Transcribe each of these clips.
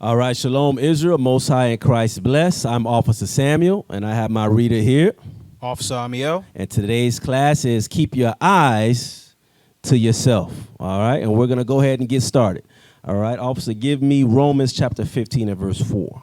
All right, Shalom Israel, Most High in Christ bless. I'm Officer Samuel, and I have my reader here. Officer Amiel. And today's class is Keep Your Eyes to Yourself. All right, and we're going to go ahead and get started. All right, Officer, give me Romans chapter 15 and verse 4.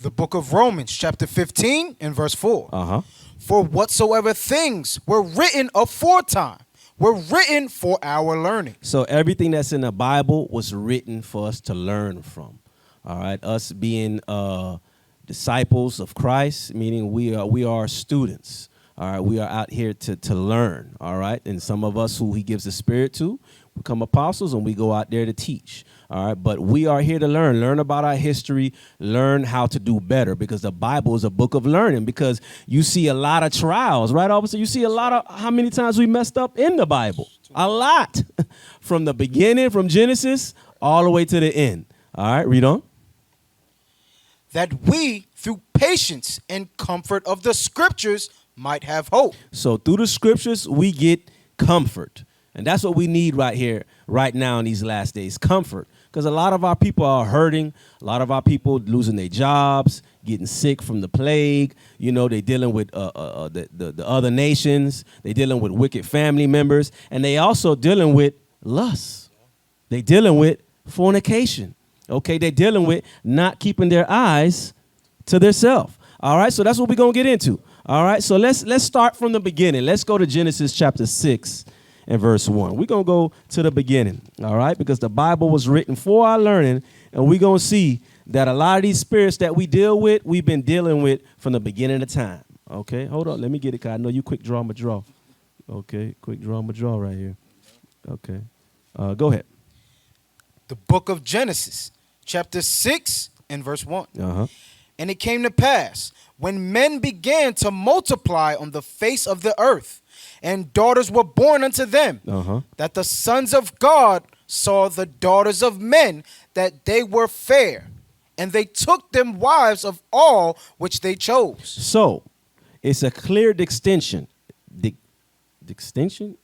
The book of Romans chapter 15 and verse 4. Uh-huh. For whatsoever things were written aforetime were written for our learning. So everything that's in the Bible was written for us to learn from. All right, us being disciples of Christ, meaning we are students. All right, we are out here to learn. All right, and some of us who he gives the Spirit to become apostles, and we go out there to teach. All right, but we are here to learn about our history, learn how to do better, because the Bible is a book of learning. Because you see a lot of trials, right, officer? You see a lot of how many times we messed up in the Bible. A lot. From the beginning, from Genesis, all the way to the end. All right, read on. That we, through patience and comfort of the scriptures, might have hope. So through the scriptures, we get comfort. And that's what we need right here, right now in these last days, comfort. Because a lot of our people are hurting. A lot of our people losing their jobs, getting sick from the plague. You know, they're dealing with the other nations. They're dealing with wicked family members. And they also dealing with lust. They're dealing with fornication. Okay, they're dealing with not keeping their eyes to themselves. All right, so that's what we're going to get into. All right, so let's start from the beginning. Let's go to Genesis chapter 6. And verse 1. We're going to go to the beginning, all right, because the Bible was written for our learning, and we're going to see that a lot of these spirits that we deal with, we've been dealing with from the beginning of time, okay? Hold on, let me get it, because I know you quick draw, I'ma draw. Okay, quick draw, I'ma draw right here. Okay, go ahead. The book of Genesis, chapter 6 and verse 1. Uh-huh. And it came to pass, when men began to multiply on the face of the earth, and daughters were born unto them, that the sons of God saw the daughters of men, that they were fair, and they took them wives of all which they chose. So, it's a clear distinction. Distinction.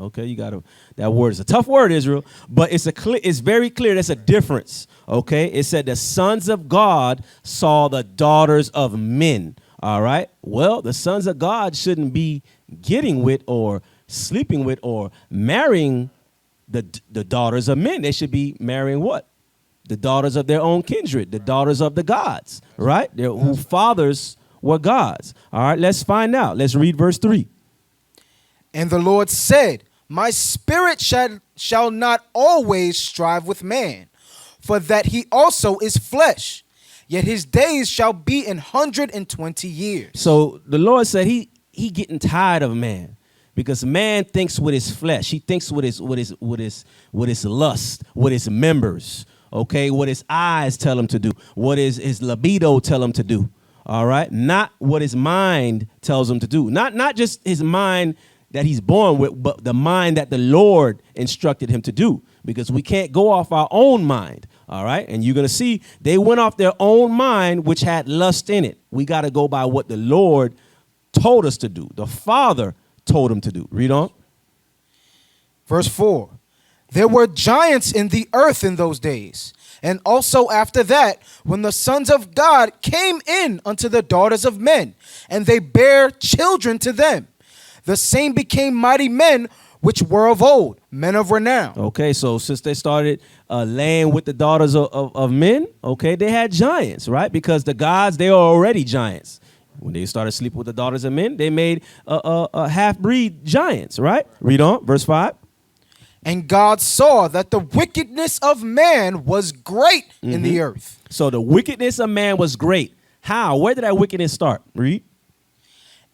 Okay, you got to. That word is a tough word, Israel, but it's very clear. There's a difference. Okay, it said the sons of God saw the daughters of men. All right. Well, the sons of God shouldn't be getting with or sleeping with or marrying the daughters of men. They should be marrying what? The daughters of their own kindred, the daughters of the gods, right? Whose fathers were gods. All right, let's find out. Let's read verse 3. And the Lord said, my spirit shall not always strive with man, for that he also is flesh. Yet his days shall be 120 years. So the Lord said he getting tired of man, because man thinks with his flesh. He thinks with his lust, with his members. Okay, what his eyes tell him to do, what his libido tell him to do. All right, not what his mind tells him to do. Not just his mind that he's born with, but the mind that the Lord instructed him to do. Because we can't go off our own mind. All right. And you're going to see they went off their own mind, which had lust in it. We got to go by what the Lord told us to do. The Father told him to do. Read on. Verse 4. There were giants in the earth in those days. And also after that, when the sons of God came in unto the daughters of men, and they bare children to them, the same became mighty men, which were of old, men of renown. Okay, so since they started laying with the daughters of men, okay, they had giants, right? Because the gods, they are already giants. When they started sleeping with the daughters of men, they made a half-breed giants, right? Read on, verse 5. And God saw that the wickedness of man was great in the earth. So the wickedness of man was great. How? Where did that wickedness start? Read.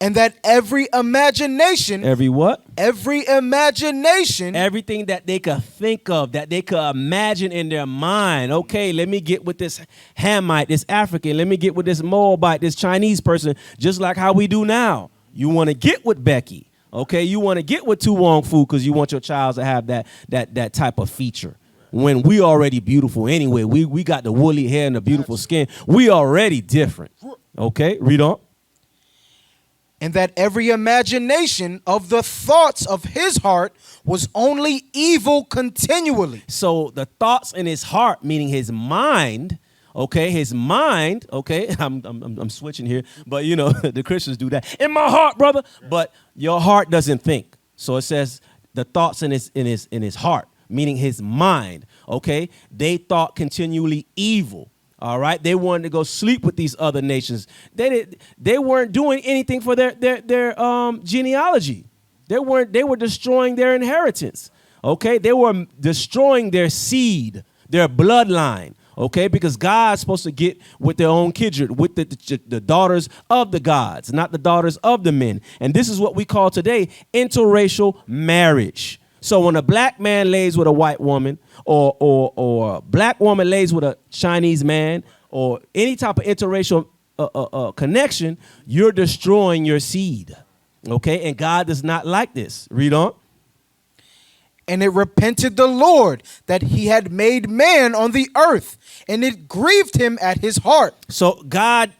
And that every imagination. Every what? Every imagination. Everything that they could think of, that they could imagine in their mind. Okay, let me get with this Hamite, this African. Let me get with this Moabite, this Chinese person, just like how we do now. You want to get with Becky. Okay, you want to get with Tu Wong Fu because you want your child to have that type of feature. When we already beautiful anyway, we got the woolly hair and the beautiful skin. We already different. Okay, read on. and that every imagination of the thoughts of his heart was only evil continually. So the thoughts in his heart, meaning his mind, okay, his mind, okay, I'm switching here, but you know, the Christians do that. In my heart, brother, but your heart doesn't think. So it says the thoughts in his heart, meaning his mind, okay? They thought continually evil. All right, they wanted to go sleep with these other nations. They weren't doing anything for their genealogy. They were destroying their inheritance. Okay, they were destroying their seed, their bloodline. Okay, because God's supposed to get with their own kindred, with the daughters of the gods, not the daughters of the men. And this is what we call today interracial marriage. So when a black man lays with a white woman, or a black woman lays with a Chinese man, or any type of interracial connection, you're destroying your seed. Okay, and God does not like this. Read on. And it repented the Lord that he had made man on the earth, and it grieved him at his heart. So God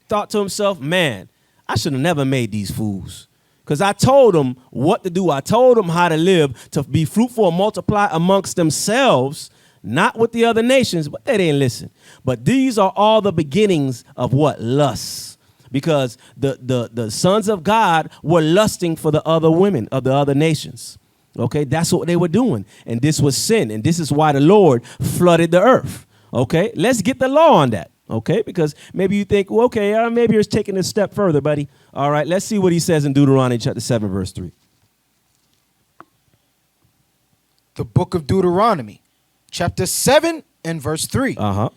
thought to himself, man, I should have never made these fools. Because I told them what to do. I told them how to live, to be fruitful and multiply amongst themselves, not with the other nations, but they didn't listen. But these are all the beginnings of what? Lust. Because the sons of God were lusting for the other women of the other nations. Okay, that's what they were doing. And this was sin. And this is why the Lord flooded the earth. Okay, let's get the law on that. Okay, because maybe you think, well, okay, maybe you're taking a step further, buddy. All right, let's see what he says in Deuteronomy chapter 7, verse 3. The book of Deuteronomy, chapter 7 and verse 3. Uh-huh.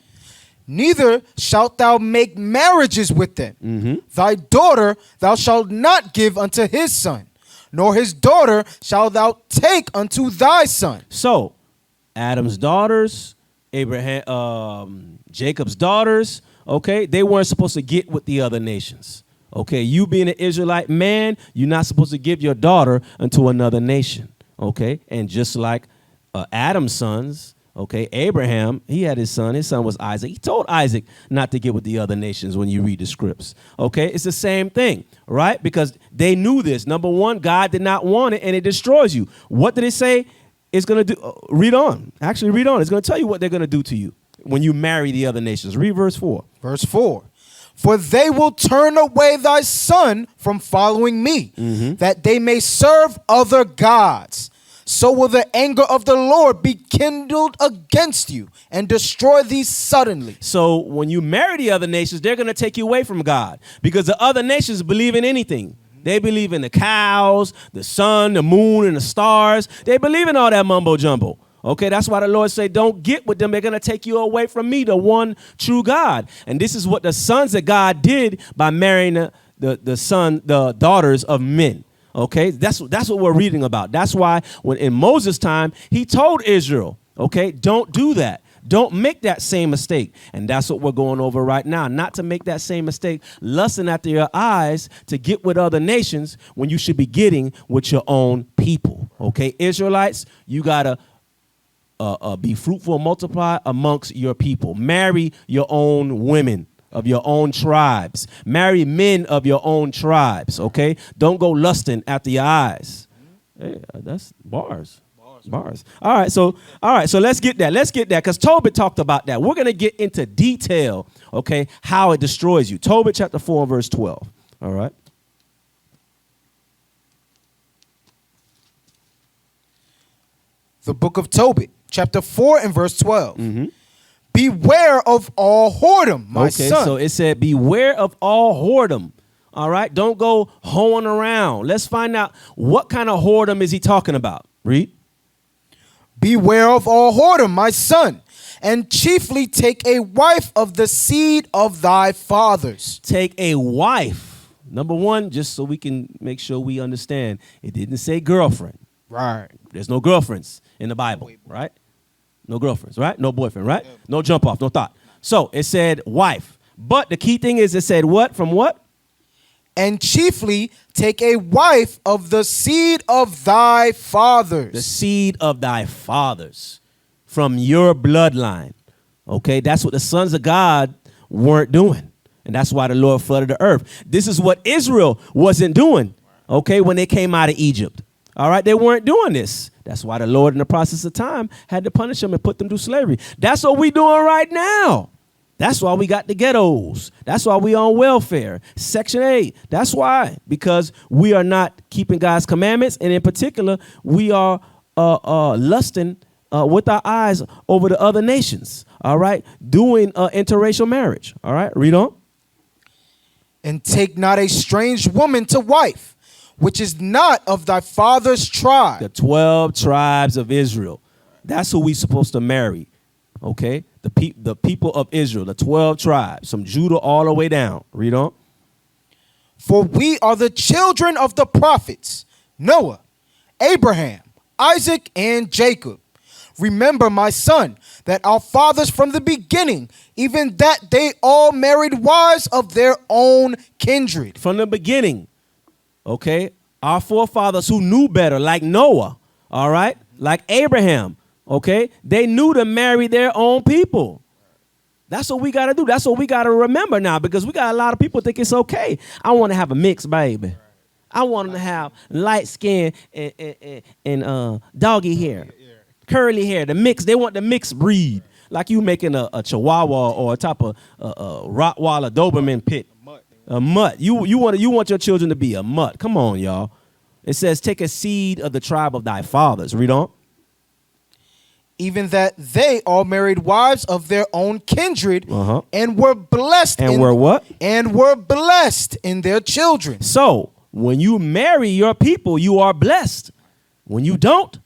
Neither shalt thou make marriages with them. Mm-hmm. Thy daughter thou shalt not give unto his son, nor his daughter shalt thou take unto thy son. So, Adam's daughters, Jacob's daughters, okay, they weren't supposed to get with the other nations. Okay, you being an Israelite man, you're not supposed to give your daughter unto another nation. Okay, and just like Adam's sons, okay, Abraham, he had his son was Isaac. He told Isaac not to get with the other nations when you read the scripts. Okay, it's the same thing, right? Because they knew this. Number one, God did not want it, and it destroys you. What did it say? It's going to do, read on. Actually, read on. It's going to tell you what they're going to do to you when you marry the other nations. Read verse 4. Verse 4. For they will turn away thy son from following me, that they may serve other gods. So will the anger of the Lord be kindled against you and destroy thee suddenly. So when you marry the other nations, they're going to take you away from God because the other nations believe in anything. They believe in the cows, the sun, the moon, and the stars. They believe in all that mumbo jumbo. Okay, that's why the Lord say, don't get with them. They're going to take you away from me, the one true God. And this is what the sons of God did by marrying the daughters of men. Okay, that's what we're reading about. That's why when in Moses' time, he told Israel, okay, don't do that. Don't make that same mistake. And that's what we're going over right now. Not to make that same mistake, lusting after your eyes to get with other nations when you should be getting with your own people. Okay, Israelites, you got to be fruitful and multiply amongst your people. Marry your own women of your own tribes. Marry men of your own tribes, okay? Don't go lusting after your eyes. Hey, that's bars. Bars. All right, so let's get that. Let's get that because Tobit talked about that. We're going to get into detail, okay, how it destroys you. Tobit chapter 4 and verse 12. All right. The book of Tobit, chapter 4 and verse 12. Beware of all whoredom, my son. Okay, so it said, beware of all whoredom. All right, don't go hoeing around. Let's find out what kind of whoredom is he talking about. Read. Beware of all whoredom, my son, and chiefly take a wife of the seed of thy fathers. Take a wife. Number one, just so we can make sure we understand, it didn't say girlfriend. Right. There's no girlfriends in the Bible, right? No girlfriends, right? No boyfriend, right? No jump off, no thought. So it said wife. But the key thing is it said what? From what? And chiefly take a wife of the seed of thy fathers. The seed of thy fathers. From your bloodline. Okay, that's what the sons of God weren't doing. And that's why the Lord flooded the earth. This is what Israel wasn't doing, okay, when they came out of Egypt. All right, they weren't doing this. That's why the Lord, in the process of time, had to punish them and put them through slavery. That's what we're doing right now. That's why we got the ghettos. That's why we on welfare. Section 8. That's why. Because we are not keeping God's commandments. And in particular, we are lusting with our eyes over the other nations. All right. Doing interracial marriage. All right. Read on. And take not a strange woman to wife, which is not of thy father's tribe. The 12 tribes of Israel. That's who we supposed to marry. Okay. The people of Israel, the 12 tribes, from Judah all the way down. Read on. For we are the children of the prophets, Noah, Abraham, Isaac, and Jacob. Remember, my son, that our fathers from the beginning, even that they all married wives of their own kindred. From the beginning, okay, our forefathers who knew better, like Noah, all right, like Abraham, okay, they knew to marry their own people. That's what we got to do. That's what we got to remember now, because we got a lot of people think it's okay. I want to have a mixed baby. I want them to have light skin and doggy hair, curly hair, the mix. They want the mixed breed, like you making a Chihuahua or a type of Rottweiler Doberman pit. A mutt. You want your children to be a mutt. Come on, y'all. It says, take a seed of the tribe of thy fathers. Read on. Even that they all married wives of their own kindred, and were blessed. And were what? And were blessed in their children. So when you marry your people, you are blessed. When you don't,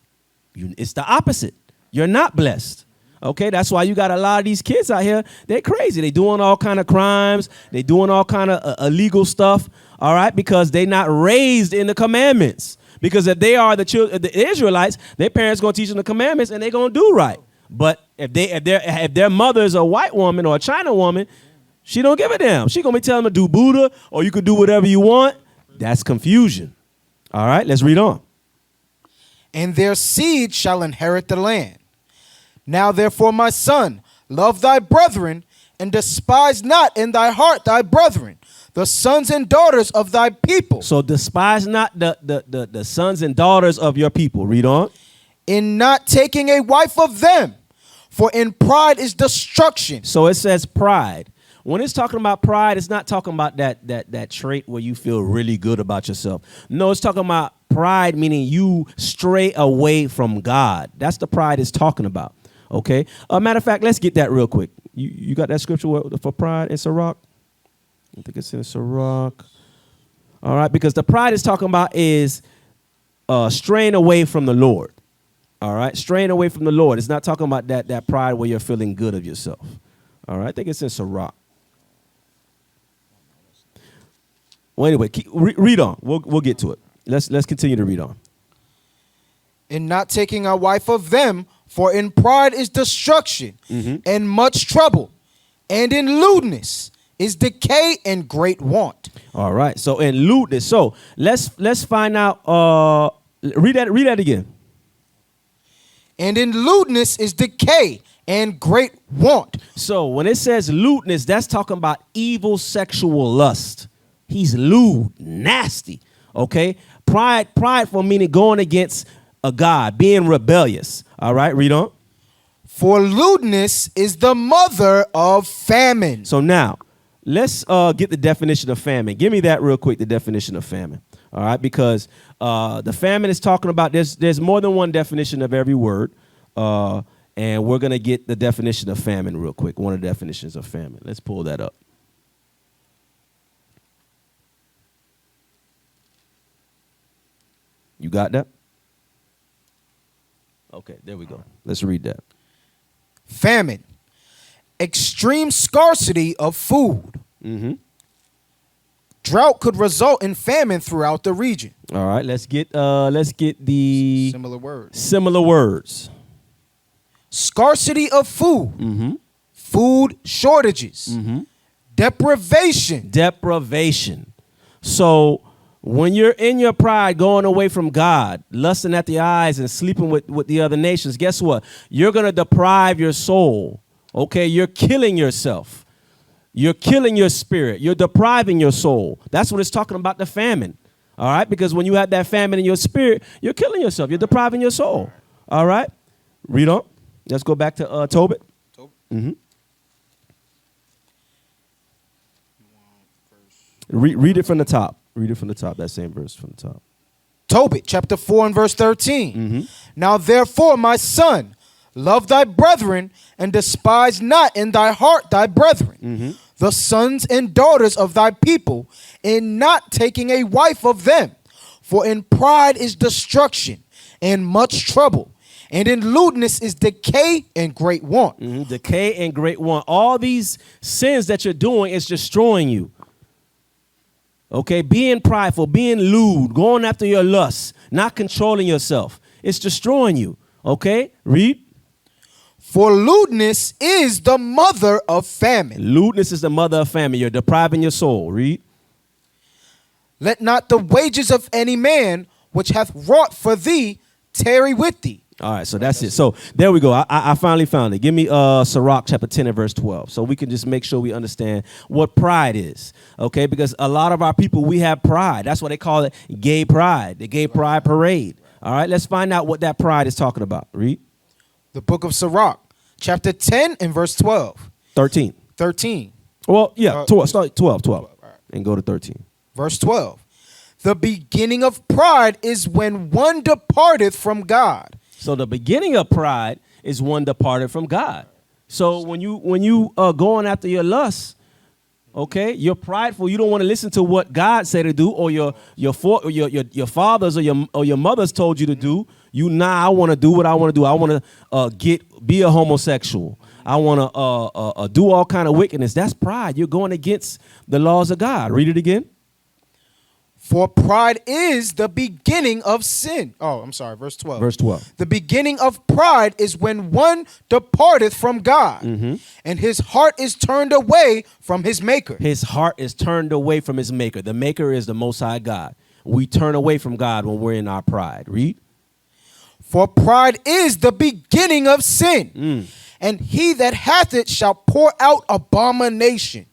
it's the opposite. You're not blessed. Okay, that's why you got a lot of these kids out here. They're crazy. They doing all kind of crimes. They doing all kind of illegal stuff. All right, because they not raised in the commandments. Because if they are the Israelites, their parents gonna teach them the commandments and they're gonna do right. But if their mother is a white woman or a China woman, she don't give a damn. She gonna be telling them to do Buddha or you could do whatever you want. That's confusion. All right, let's read on. And their seed shall inherit the land. Now therefore, my son, love thy brethren, and despise not in thy heart thy brethren, the sons and daughters of thy people. So despise not the sons and daughters of your people. Read on. In not taking a wife of them, for in pride is destruction. So it says pride. When it's talking about pride, it's not talking about that trait where you feel really good about yourself. No, it's talking about pride, meaning you stray away from God. That's the pride it's talking about. Okay. Matter of fact, let's get that real quick. You got that scripture for pride in Sirach? I think it's in Sirach. All right, because the pride is talking about is straying away from the Lord. All right, straying away from the Lord. It's not talking about that pride where you're feeling good of yourself. All right, I think it's in Sirach. Well, anyway, read on. We'll get to it. Let's continue to read on. In not taking a wife of them, for in pride is destruction, and much trouble, and in lewdness is decay and great want. All right. So in lewdness. So let's find out. Read that again. And in lewdness is decay and great want. So when it says lewdness, that's talking about evil sexual lust. He's lewd, nasty. Okay. Prideful meaning going against a God, being rebellious. All right. Read on. For lewdness is the mother of famine. So now, let's get the definition of famine. Give me that real quick, the definition of famine. All right, because the famine is talking about, there's more than one definition of every word. And we're going to get the definition of famine real quick, one of the definitions of famine. Let's pull that up. You got that? Okay, there we go. Let's read that. Famine. Extreme scarcity of food. Drought could result in famine throughout the region. All right, let's get the similar words. Scarcity of food. Food shortages. Deprivation. So when you're in your pride, going away from God, lusting at the eyes and sleeping with the other nations, guess what? You're going to deprive your soul. Okay, you're killing yourself. You're killing your spirit. You're depriving your soul. That's what it's talking about, the famine. All right? Because when you have that famine in your spirit, you're killing yourself. You're depriving your soul. All right? Read on. Let's go back to Tobit. Mm-hmm. Read it from the top. Read it from the top, that same verse from the top. Tobit, chapter 4 and verse 13. Mm-hmm. Now therefore, my son, love thy brethren, and despise not in thy heart thy brethren, Mm-hmm. the sons and daughters of thy people, in not taking a wife of them. For in pride is destruction, and much trouble, and in lewdness is decay and great want. Mm-hmm. Decay and great want. All these sins that you're doing is destroying you. Okay, being prideful, being lewd, going after your lusts, not controlling yourself. It's destroying you. Okay, read. For lewdness is the mother of famine. Lewdness is the mother of famine. You're depriving your soul. Read. Let not the wages of any man which hath wrought for thee tarry with thee. All right, so that's it. So there we go. I finally found it. Give me Sirach chapter 10 and verse 12, so we can just make sure we understand what pride is, okay? Because a lot of our people, we have pride. That's why they call it gay pride, the gay pride parade. All right, let's find out what that pride is talking about. Read. The book of Sirach, chapter 10 and verse 12. 13. 13. Well, yeah, 12. Start 12, All right. and go to 13. Verse 12. The beginning of pride is when one departeth from God. So the beginning of pride is one departed from God. So when you going after your lusts, okay, you're prideful. You don't want to listen to what God said to do, or your fathers or your mothers told you to do. I want to do what I want to do. I want to be a homosexual. I want to do all kind of wickedness. That's pride. You're going against the laws of God. Read it again. For pride is the beginning of sin. Oh, I'm sorry, verse 12. Verse 12. The beginning of pride is when one departeth from God, and his heart is turned away from his maker. His heart is turned away from his maker. The maker is the Most High God. We turn away from God when we're in our pride. Read. For pride is the beginning of sin, and he that hath it shall pour out abomination.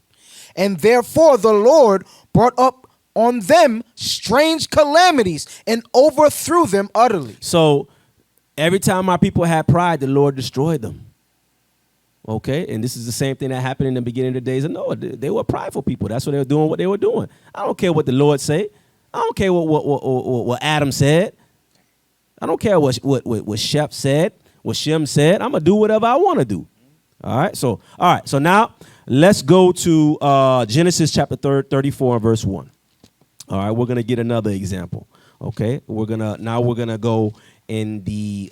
And therefore the Lord brought up on them strange calamities and overthrew them utterly. So every time our people had pride, the Lord destroyed them. Okay, and this is the same thing that happened in the beginning of the days of Noah. They were prideful people. That's why they were doing what they were doing. I don't care what the Lord say. I don't care what Adam said. I don't care what Shep said, what Shem said. I'm gonna do whatever I want to do. All right. So now let's go to Genesis chapter 34 and verse 1. All right, we're gonna get another example. Okay, we're gonna go in the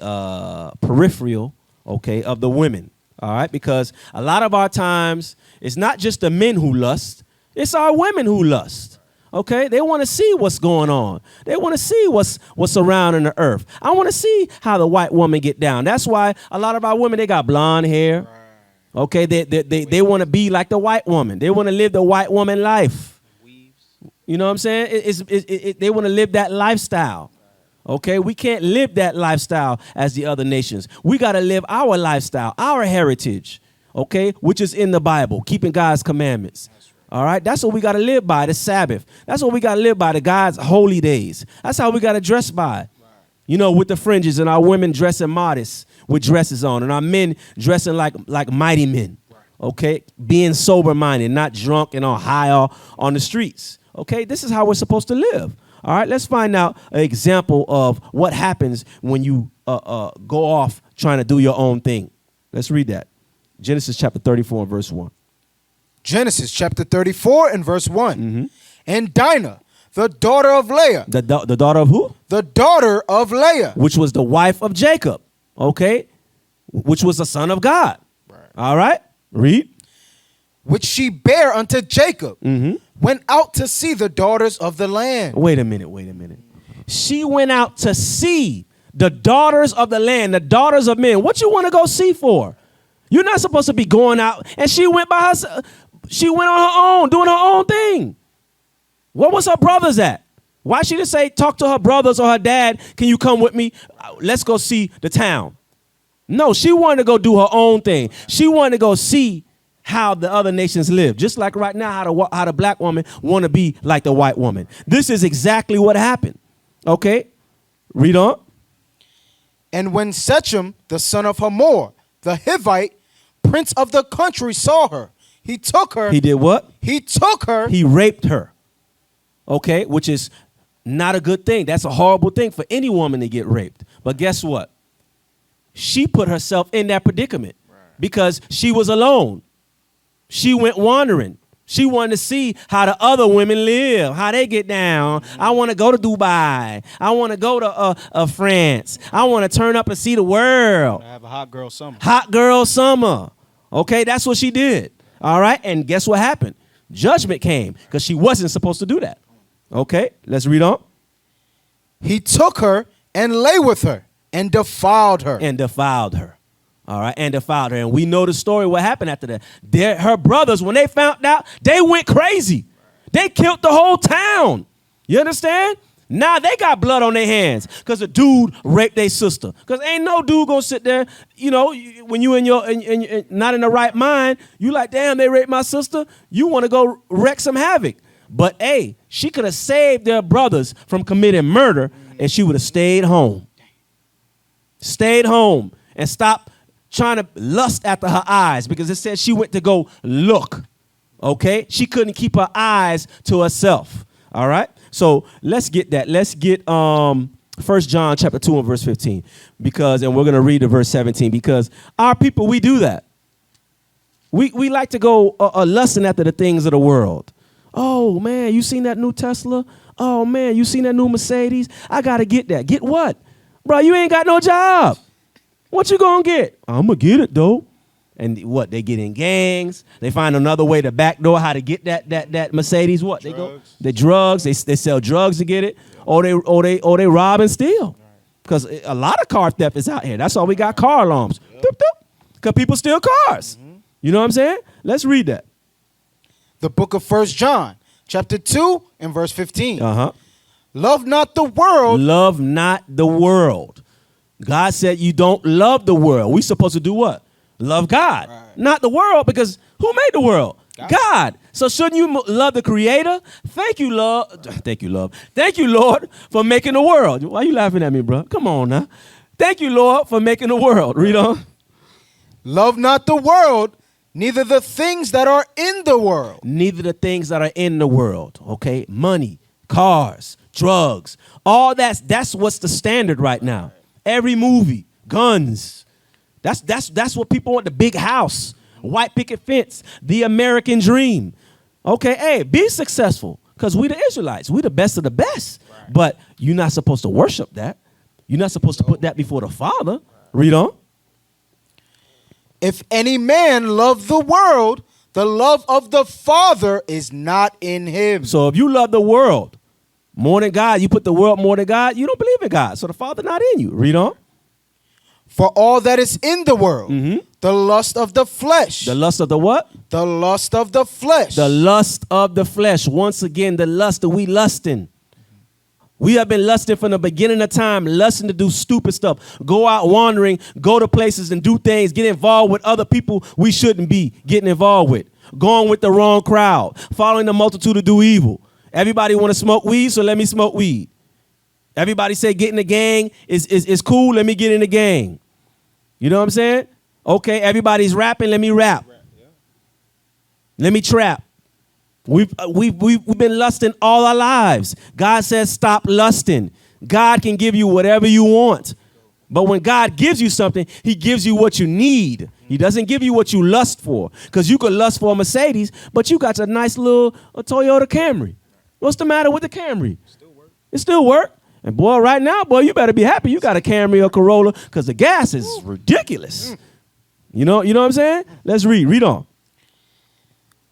peripheral, okay, of the women. All right, because a lot of our times it's not just the men who lust; it's our women who lust. Okay, they want to see what's going on. They want to see what's surrounding the earth. I want to see how the white woman get down. That's why a lot of our women, they got blonde hair. Okay, they want to be like the white woman. They want to live the white woman life. You know what I'm saying? They want to live that lifestyle. Okay, we can't live that lifestyle as the other nations. We got to live our lifestyle, our heritage, okay, which is in the Bible, keeping God's commandments. All right, that's what we got to live by, the Sabbath. That's what we got to live by, the God's holy days. That's how we got to dress by. You know, with the fringes, and our women dressing modest with dresses on, and our men dressing like mighty men. Okay, being sober-minded, not drunk and on high on the streets. Okay, this is how we're supposed to live. All right, let's find out an example of what happens when you go off trying to do your own thing. Let's read that. Genesis chapter 34 and verse 1. Genesis chapter 34 and verse 1. And Dinah, the daughter of Leah. The daughter of who? The daughter of Leah. Which was the wife of Jacob, okay? Which was the son of God. Right. All right, read. Which she bare unto Jacob, went out to see the daughters of the land. Wait a minute. She went out to see the daughters of the land, the daughters of men. What you want to go see for? You're not supposed to be going out. And she went by herself. She went on her own, doing her own thing. Where was her brothers at? Why she didn't say, talk to her brothers or her dad, can you come with me? Let's go see the town. No, she wanted to go do her own thing. She wanted to go see how the other nations live. Just like right now, how the black woman want to be like the white woman. This is exactly what happened. Okay, read on. And when Shechem, the son of Hamor, the Hivite, prince of the country, saw her, he took her. He did what? He took her. He raped her. Okay, which is not a good thing. That's a horrible thing for any woman to get raped. But guess what? She put herself in that predicament because she was alone. She went wandering. She wanted to see how the other women live, how they get down. I want to go to Dubai. I want to go to France. I want to turn up and see the world. I have a hot girl summer. Hot girl summer. Okay, that's what she did. All right, and guess what happened? Judgment came because she wasn't supposed to do that. Okay, let's read on. He took her and lay with her and defiled her. And defiled her. All right, and defiled her. And we know the story, what happened after that. Her brothers, when they found out, they went crazy. They killed the whole town. You understand? Now they got blood on their hands because a dude raped their sister. Because ain't no dude gonna sit there, you know, when you not in the right mind, you like, damn, they raped my sister. You want to go wreak some havoc. But hey, she could have saved their brothers from committing murder and she would have stayed home. Stayed home and stopped trying to lust after her eyes because it said she went to go look. Okay? She couldn't keep her eyes to herself. All right? So let's get that. Let's get 1 John chapter 2 and verse 15. And we're going to read the verse 17 because our people, we do that. We like to go lusting after the things of the world. Oh, man, you seen that new Tesla? Oh, man, you seen that new Mercedes? I got to get that. Get what? Bro, you ain't got no job. What you gonna get? I'm gonna get it though. And what? They get in gangs. They find another way to backdoor how to get that Mercedes. What? Drugs. They go the drugs. They sell drugs to get it. Or they rob and steal. Because a lot of car theft is out here. That's why we got car alarms. Because people steal cars. You know what I'm saying? Let's read that. The book of 1 John, chapter 2 and verse 15. Love not the world. Love not the world. God said you don't love the world. We're supposed to do what? Love God, not the world, because who made the world? God. So shouldn't you love the Creator? Thank you, Lord. Thank you, Lord. Thank you, Lord, for making the world. Why are you laughing at me, bro? Come on now. Thank you, Lord, for making the world. Read on. Love not the world, neither the things that are in the world. Neither the things that are in the world. Okay, money, cars, drugs, all that's what's the standard right now. Every movie, guns. That's what people want. The big house, white picket fence, the American dream. Okay, hey, be successful because we the Israelites. We the best of the best. Right. But you're not supposed to worship that. You're not supposed to put that before the Father. Read on. If any man love the world, the love of the Father is not in him. So if you love the world more than God, you put the world more than God, you don't believe in God. So the Father not in you. Read on. For all that is in the world, the lust of the flesh. The lust of the what? The lust of the flesh. The lust of the flesh. Once again, the lust that we lusting. We have been lusting from the beginning of time, lusting to do stupid stuff, go out wandering, go to places and do things, get involved with other people we shouldn't be getting involved with, going with the wrong crowd, following the multitude to do evil. Everybody want to smoke weed, so let me smoke weed. Everybody say get in the gang is cool, let me get in the gang. You know what I'm saying? Okay, everybody's rapping, let me rap. Let me trap. We've been lusting all our lives. God says stop lusting. God can give you whatever you want. But when God gives you something, he gives you what you need. He doesn't give you what you lust for. Because you could lust for a Mercedes, but you got a nice little Toyota Camry. What's the matter with the Camry? It still work. And boy, right now, boy, you better be happy you got a Camry or Corolla because the gas is ridiculous. You know what I'm saying? Let's read on.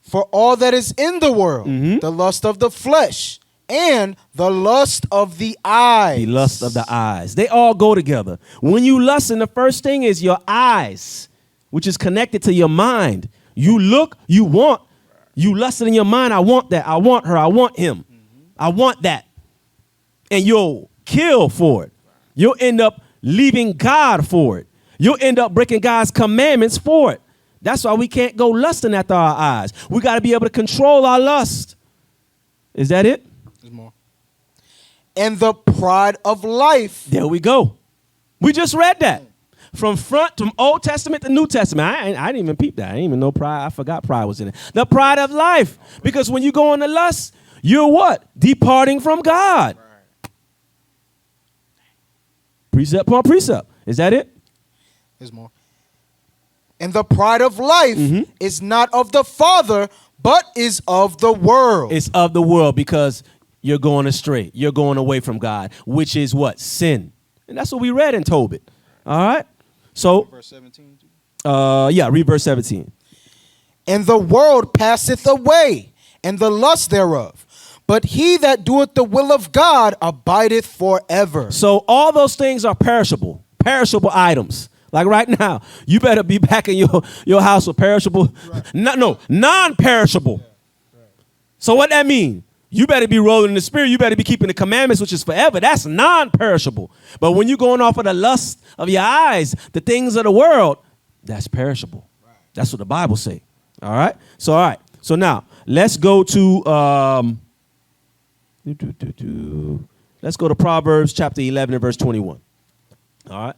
For all that is in the world, the lust of the flesh and the lust of the eyes. The lust of the eyes. They all go together. When you lust, the first thing is your eyes, which is connected to your mind. You look, you want. You lust in your mind, I want that. I want her. I want him. I want that. And you'll kill for it. You'll end up leaving God for it. You'll end up breaking God's commandments for it. That's why we can't go lusting after our eyes. We got to be able to control our lust. Is that it? There's more. And the pride of life. There we go. We just read that. From Old Testament to New Testament. I didn't even peep that. I didn't even know pride. I forgot pride was in it. The pride of life. Because when you go into lust, you're what? Departing from God. Precept upon precept. Is that it? There's more. And the pride of life is not of the Father, but is of the world. It's of the world because you're going astray. You're going away from God, which is what? Sin. And that's what we read in Tobit. All right? So, verse 17. Read verse 17. And the world passeth away, and the lust thereof. But he that doeth the will of God abideth forever. So all those things are perishable items. Like right now, you better be back in your house with perishable, non-perishable. So what that mean? You better be rolling in the spirit. You better be keeping the commandments, which is forever. That's non-perishable. But when you're going off of the lust of your eyes, the things of the world, that's perishable. That's what the Bible say. All right. So now let's go to let's go to Proverbs chapter 11 and verse 21. All right.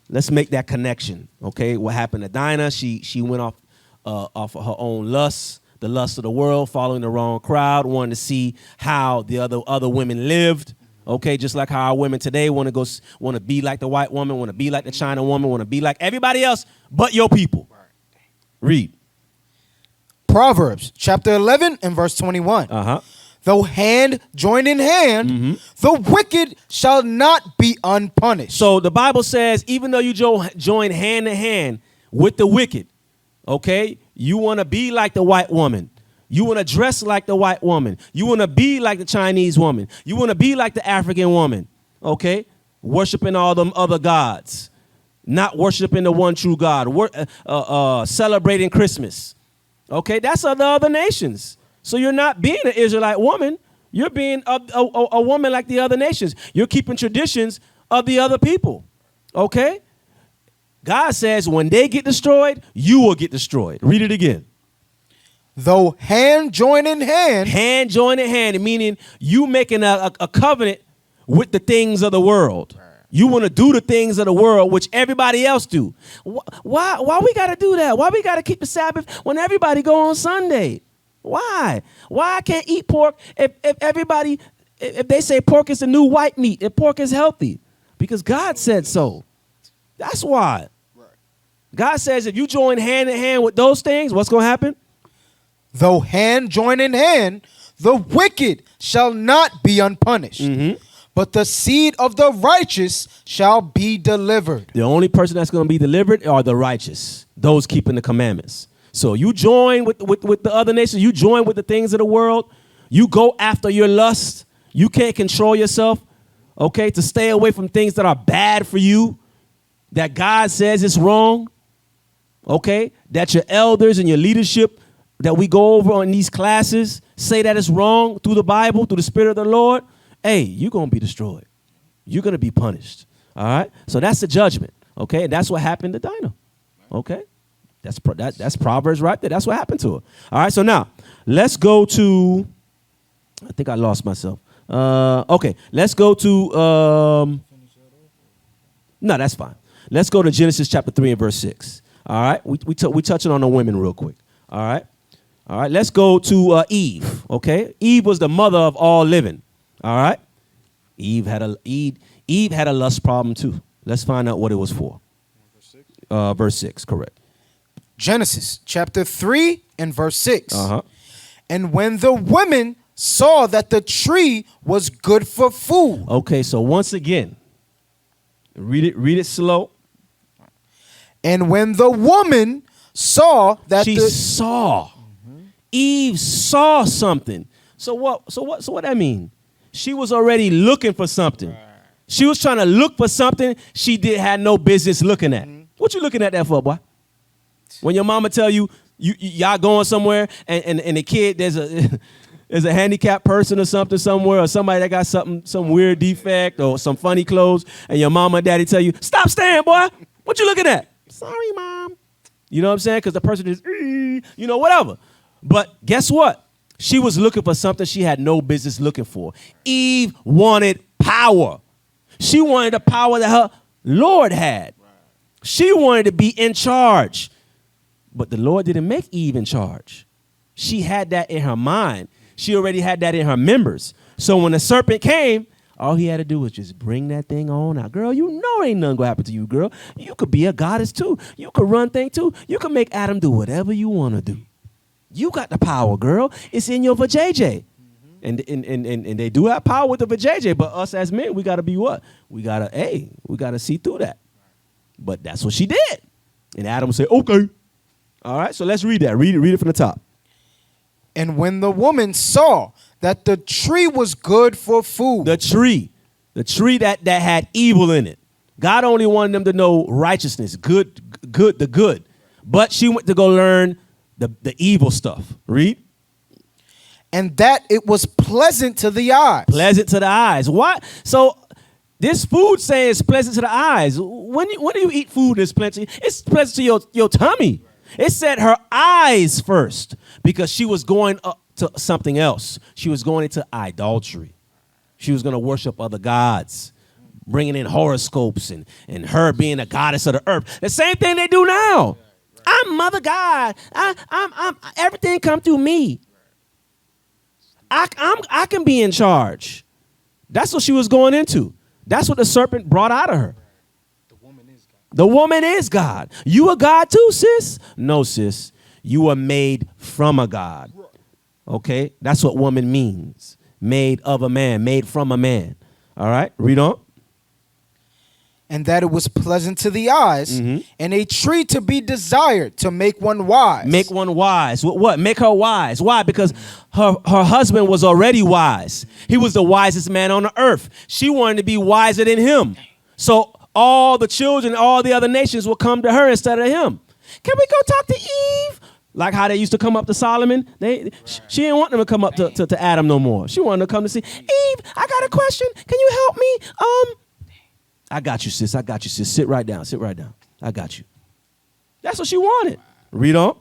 Let's make that connection. Okay. What happened to Dinah? She went off of her own lust, the lust of the world, following the wrong crowd, wanting to see how the other women lived. Okay, just like how our women today want to be like the white woman, want to be like the China woman, want to be like everybody else but your people. Read. Proverbs chapter 11 and verse 21. Though hand join in hand, the wicked shall not be unpunished. So the Bible says, even though you join hand in hand with the wicked, okay, you want to be like the white woman. You want to dress like the white woman. You want to be like the Chinese woman. You want to be like the African woman, okay, worshiping all them other gods, not worshiping the one true God, celebrating Christmas. Okay, that's of the other nations. So you're not being an Israelite woman. You're being a woman like the other nations. You're keeping traditions of the other people. Okay? God says when they get destroyed, you will get destroyed. Read it again. Though hand join in hand. Hand join in hand, meaning you making a covenant with the things of the world. You want to do the things of the world, which everybody else do. Why we got to do that? Why we got to keep the Sabbath when everybody go on Sunday? Why? Why I can't eat pork if they say pork is the new white meat, if pork is healthy? Because God said so. That's why. God says if you join hand in hand with those things, what's going to happen? Though hand join in hand, the wicked shall not be unpunished. But the seed of the righteous shall be delivered. The only person that's going to be delivered are the righteous, those keeping the commandments. So you join with the other nations. You join with the things of the world. You go after your lust. You can't control yourself, okay, to stay away from things that are bad for you, that God says is wrong, okay, that your elders and your leadership that we go over in these classes say that it's wrong through the Bible, through the Spirit of the Lord. Hey, you're going to be destroyed. You're going to be punished, all right? So that's the judgment, okay? And that's what happened to Dinah, okay? That's Proverbs right there. That's what happened to her. All right, so now let's go to, I think I lost myself. Okay, let's go to, no, that's fine. Let's go to Genesis chapter 3 and verse 6. All right, we touching on the women real quick. All right, let's go to Eve, okay? Eve was the mother of all living, all right? Eve had a lust problem too. Let's find out what it was for. Verse 6, correct. Genesis chapter 3 and verse 6. And when the women saw that the tree was good for food. Okay, so once again, read it slow. And when the woman saw that Eve saw something. So what that mean? She was already looking for something. She was trying to look for something she had no business looking at. What you looking at that for, boy? When your mama tell you y'all going somewhere and the kid there's a handicapped person or something somewhere, or somebody that got some weird defect or some funny clothes, and your mama and daddy tell you, stop staring, boy. What you looking at? Sorry, Mom. You know what I'm saying? Because the person is, whatever. But guess what? She was looking for something she had no business looking for. Eve wanted power. She wanted the power that her Lord had. She wanted to be in charge. But the Lord didn't make Eve in charge. She had that in her mind. She already had that in her members. So when the serpent came, all he had to do was just bring that thing on out. Girl, you know ain't nothing going to happen to you, girl. You could be a goddess too. You could run things too. You could make Adam do whatever you want to do. You got the power, girl. It's in your vajayjay. And they do have power with the vajayjay, but us as men, we got to be what? We got to see through that. But that's what she did. And Adam said, okay. All right, so let's read that. Read it from the top. And when the woman saw that the tree was good for food. The tree that had evil in it. God only wanted them to know righteousness, good. But she went to go learn the evil stuff. Read. And that it was pleasant to the eyes. Pleasant to the eyes. Why? So this food saying it's pleasant to the eyes. When do you eat food that's pleasant? It's pleasant to your tummy. It said her eyes first because she was going up to something else. She was going into idolatry. She was going to worship other gods, bringing in horoscopes and her being a goddess of the earth. The same thing they do now. I'm Mother God. I'm everything come through me. I can be in charge. That's what she was going into. That's what the serpent brought out of her. The woman is God. You a God too, sis? No, sis. You are made from a God. Okay? That's what woman means. Made of a man. Made from a man. All right? Read on. And that it was pleasant to the eyes, and a tree to be desired to make one wise. Make one wise. What? Make her wise. Why? Because her husband was already wise. He was the wisest man on the earth. She wanted to be wiser than him. So all the children, all the other nations will come to her instead of him. Can we go talk to Eve? Like how they used to come up to Solomon. She didn't want them to come up to Adam no more. She wanted to come to see, Eve, I got a question. Can you help me? I got you, sis. I got you, sis. Sit right down. Sit right down. I got you. That's what she wanted. Read on.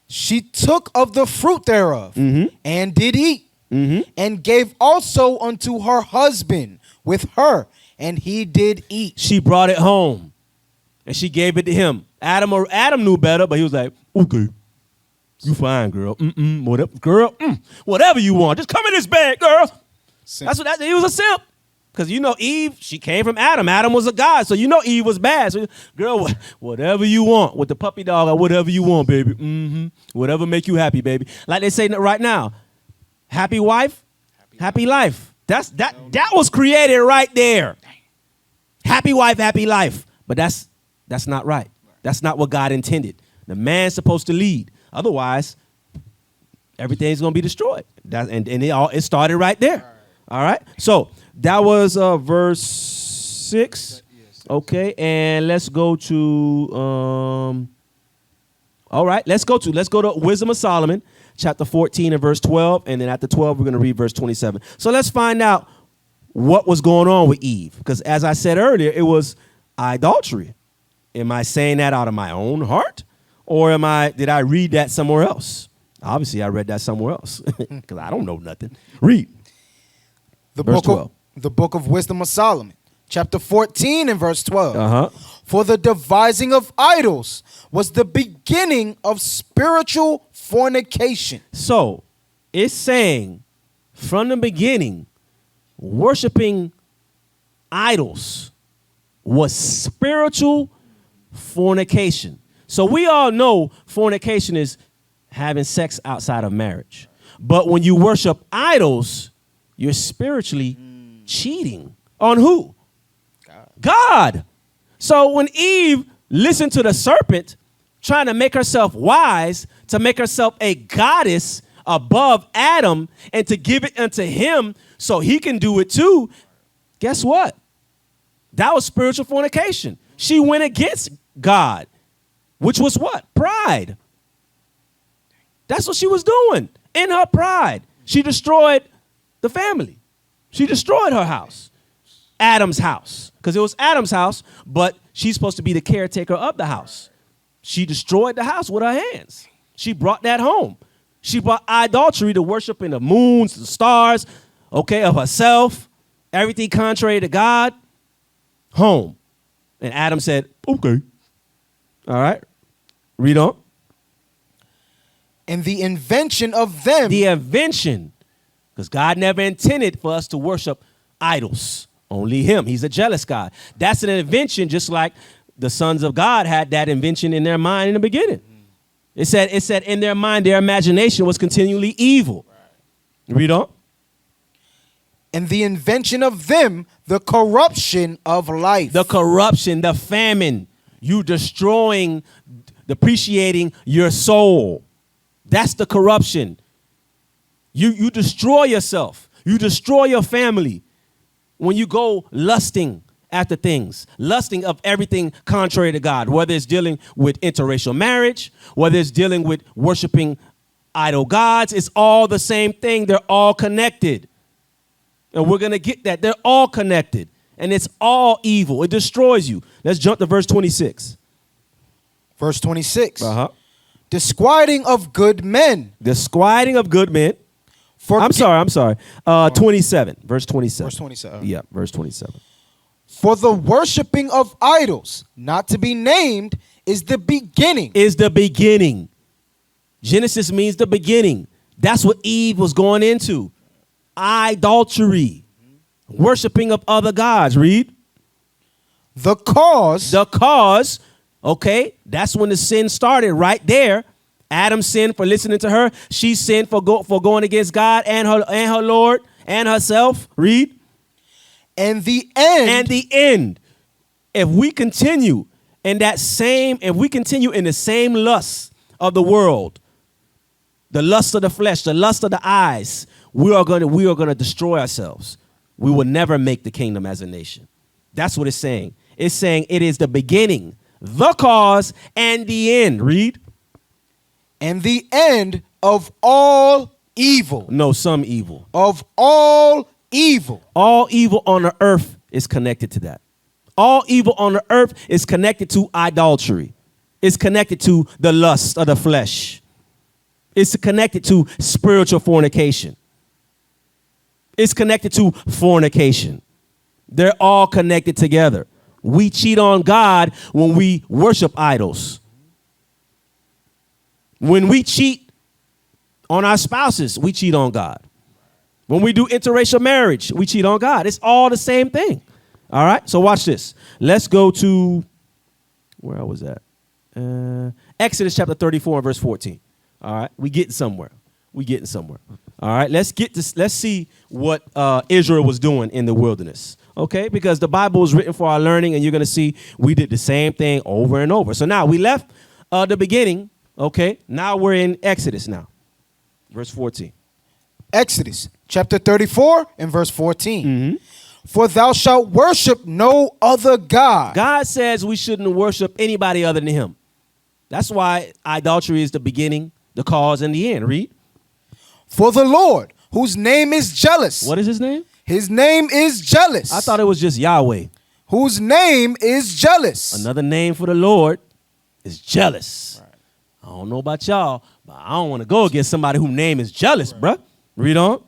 She took of the fruit thereof and did eat, and gave also unto her husband with her, and he did eat. She brought it home, and she gave it to him. Adam knew better, but he was like, okay, you fine, girl. Whatever, girl. Whatever you want. Just come in this bed, girl. Simp. That's what he was a simp. Because you know Eve, she came from Adam. Adam was a god, so you know Eve was bad. So, girl, whatever you want with the puppy dog or whatever you want, baby. Whatever make you happy, baby. Like they say right now, happy wife, happy life. That was created right there. Happy wife, happy life. But that's not right. That's not what God intended. The man's supposed to lead. Otherwise, everything's gonna be destroyed. And it started right there. All right. So that was verse 6. Okay, and let's go to all right, let's go to Wisdom of Solomon, chapter 14 and verse 12, and then after 12 we're going to read verse 27. So let's find out what was going on with Eve, because as I said earlier, it was idolatry. Am I saying that out of my own heart, or did I read that somewhere else? Obviously, I read that somewhere else because I don't know nothing. Read. The book of Wisdom of Solomon, chapter 14 and verse 12. For the devising of idols was the beginning of spiritual fornication. So it's saying from the beginning, worshiping idols was spiritual fornication. So we all know fornication is having sex outside of marriage. But when you worship idols, you're spiritually cheating on who? God. So when Eve listened to the serpent trying to make herself wise, to make herself a goddess above Adam and to give it unto him so he can do it too, guess what? That was spiritual fornication. She went against God, which was what? Pride. That's what she was doing. In her pride, she destroyed the family. She destroyed her house, Adam's house, because it was Adam's house, but she's supposed to be the caretaker of the house. She destroyed the house with her hands. She brought that home. She brought idolatry to worshiping the moons, the stars, okay, of herself, everything contrary to God, home. And Adam said, okay. All right. Read on. And the invention of them. The invention. Because God never intended for us to worship idols. Only him. He's a jealous God. That's an invention, just like the sons of God had that invention in their mind in the beginning. It said in their mind, their imagination was continually evil. Read on. And the invention of them, the corruption of life. The corruption, the famine. You destroying, depreciating your soul. That's the corruption. You destroy yourself. You destroy your family when you go lusting after things, lusting of everything contrary to God, whether it's dealing with interracial marriage, whether it's dealing with worshiping idol gods. It's all the same thing. They're all connected. And we're going to get that. They're all connected. And it's all evil. It destroys you. Let's jump to verse 26. Verse 26. Uh-huh. Disquieting of good men. Disquieting of good men. I'm sorry. 27. Verse 27. Verse 27. Yeah, verse 27. For the worshiping of idols, not to be named, is the beginning. Is the beginning. Genesis means the beginning. That's what Eve was going into. Idolatry. Worshiping of other gods. Read. The cause. The cause. Okay. That's when the sin started right there. Adam sinned for listening to her. She sinned for going against God and her Lord and herself. Read. And the end. And the end. If we continue in the same lust of the world, the lust of the flesh, the lust of the eyes, we are going to destroy ourselves. We will never make the kingdom as a nation. That's what it's saying. It's saying it is the beginning, the cause, and the end. Read. And the end of all evil. No, some evil. Of all evil. All evil on the earth is connected to that. All evil on the earth is connected to idolatry. It's connected to the lust of the flesh. It's connected to spiritual fornication. It's connected to fornication. They're all connected together. We cheat on God when we worship idols. When we cheat on our spouses, we cheat on God. When we do interracial marriage, we cheat on God. It's all the same thing. All right? So watch this. Let's go to, where I was at? Exodus chapter 34 and verse 14. All right? We getting somewhere. All right? Let's see what Israel was doing in the wilderness. Okay? Because the Bible is written for our learning, and you're going to see we did the same thing over and over. So now we left the beginning. Okay? Now we're in Exodus now. Verse 14. Exodus chapter 34 and verse 14. Mm-hmm. For thou shalt worship no other God. God says we shouldn't worship anybody other than him. That's why idolatry is the beginning, the cause, and the end. Read. For the Lord, whose name is jealous. What is his name? His name is jealous. I thought it was just Yahweh. Whose name is jealous. Another name for the Lord is jealous. Right. I don't know about y'all, but I don't want to go against somebody whose name is jealous, bruh. Read on.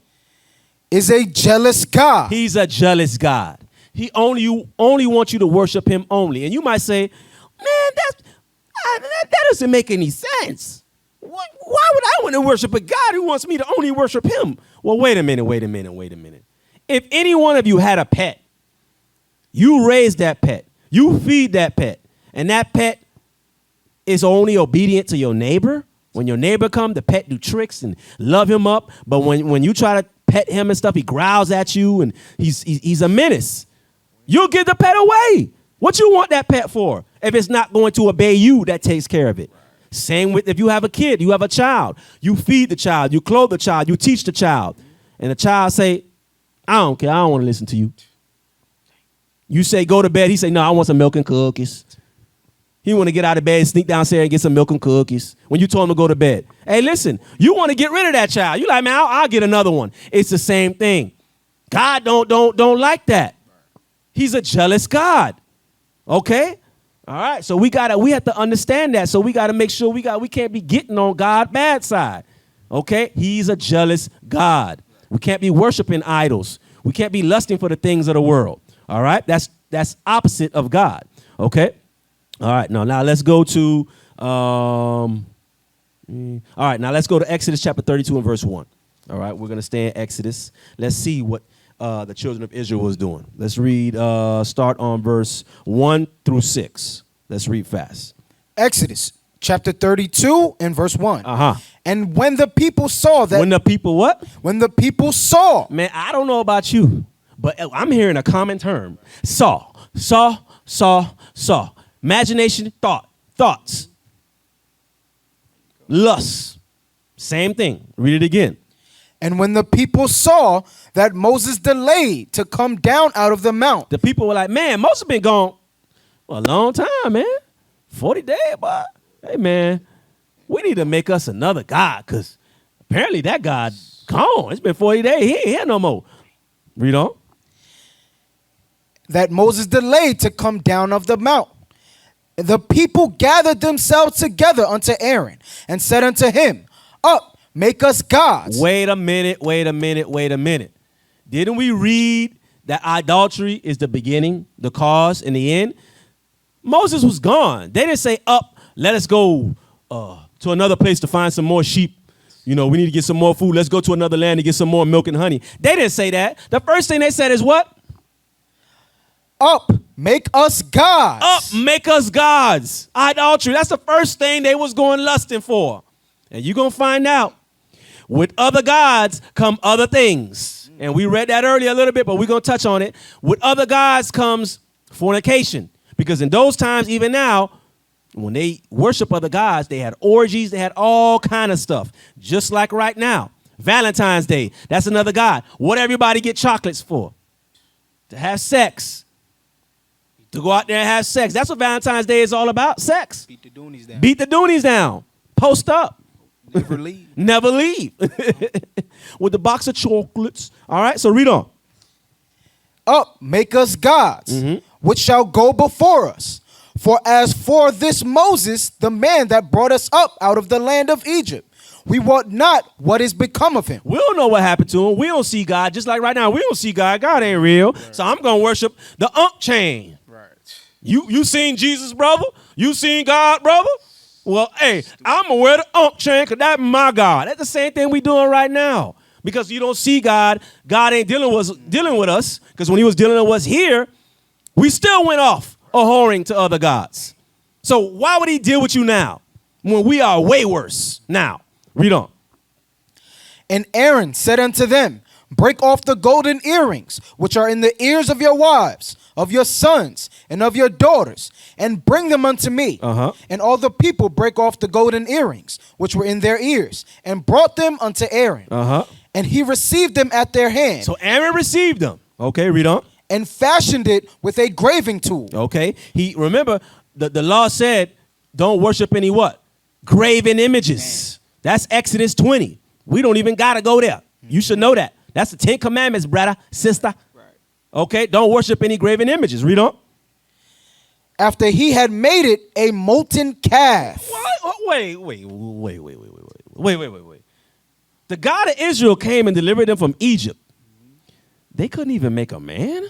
Is a jealous God. He's a jealous God. He only wants you to worship him only. And you might say, man, that doesn't make any sense. Why would I want to worship a God who wants me to only worship him? Well, wait a minute. If any one of you had a pet, you raise that pet, you feed that pet, and that pet is only obedient to your neighbor. When your neighbor come, the pet do tricks and love him up. But when you try to pet him and stuff, he growls at you and he's a menace. You'll give the pet away. What you want that pet for? If it's not going to obey you, that takes care of it. Same with if you have a kid, you have a child. You feed the child, you clothe the child, you teach the child. And the child say, I don't care, I don't want to listen to you. You say go to bed, he say, no, I want some milk and cookies. He want to get out of bed and sneak downstairs and get some milk and cookies when you told him to go to bed. Hey, listen, you want to get rid of that child. You like, man, I'll get another one. It's the same thing. God don't like that. He's a jealous God. Okay? All right, so we have to understand that. So we got to make sure we can't be getting on God's bad side. Okay? He's a jealous God. We can't be worshiping idols. We can't be lusting for the things of the world. All right? That's opposite of God. Okay? All right, now let's go to all right, now let's go to Exodus chapter 32 and verse 1. All right, we're going to stay in Exodus. Let's see what the children of Israel was doing. Let's read, start on verse 1 through 6. Let's read fast. Exodus chapter 32 and verse 1. Uh-huh. And when the people saw that... When the people what? When the people saw... Man, I don't know about you, but I'm hearing a common term. Saw. Imagination, thoughts. Lust. Same thing. Read it again. And when the people saw that Moses delayed to come down out of the mount. The people were like, man, Moses been gone for a long time, man. 40 days, boy. Hey, man, we need to make us another God because apparently that God gone. It's been 40 days. He ain't here no more. Read on. That Moses delayed to come down of the mount. The people gathered themselves together unto Aaron and said unto him, Up, make us gods. Wait a minute. Didn't we read that idolatry is the beginning, the cause, and the end? Moses was gone. They didn't say, up, let us go to another place to find some more sheep. You know, we need to get some more food. Let's go to another land to get some more milk and honey. They didn't say that. The first thing they said is what? Up, make us gods. Up, make us gods. Idolatry. That's the first thing they was going lusting for. And you're going to find out. With other gods come other things. And we read that earlier a little bit, but we're going to touch on it. With other gods comes fornication. Because in those times, even now, when they worship other gods, they had orgies, they had all kind of stuff. Just like right now. Valentine's Day, that's another god. What everybody get chocolates for? To have sex. To go out there and have sex. That's what Valentine's Day is all about, sex. Beat the Doonies down. Beat the Doonies down. Post up. Never leave. Never leave. With the box of chocolates. All right, so read on. Up, make us gods, which shall go before us. For as for this Moses, the man that brought us up out of the land of Egypt, we want not what is become of him. We don't know what happened to him. We don't see God. Just like right now, we don't see God. God ain't real. Right. So I'm going to worship the chain. Right. You seen Jesus, brother? You seen God, brother? Well, hey, I'm going to wear the chain because that's my God. That's the same thing we doing right now. Because you don't see God. God ain't dealing with us. Because when he was dealing with us here, we still went off a-whoring to other gods. So why would he deal with you now when we are way worse now? Read on. And Aaron said unto them, Break off the golden earrings, which are in the ears of your wives, of your sons, and of your daughters, and bring them unto me. And all the people brake off the golden earrings, which were in their ears, and brought them unto Aaron. And he received them at their hand. So Aaron received them. Okay, read on. And fashioned it with a graving tool. Okay. Remember, the law said, don't worship any what? Graven images. That's Exodus 20. We don't even got to go there. You should know that. That's the 10 Commandments, brother, sister. Right. Okay, don't worship any graven images. Read on. After he had made it a molten calf. What? Wait. The God of Israel came and delivered them from Egypt. They couldn't even make a man?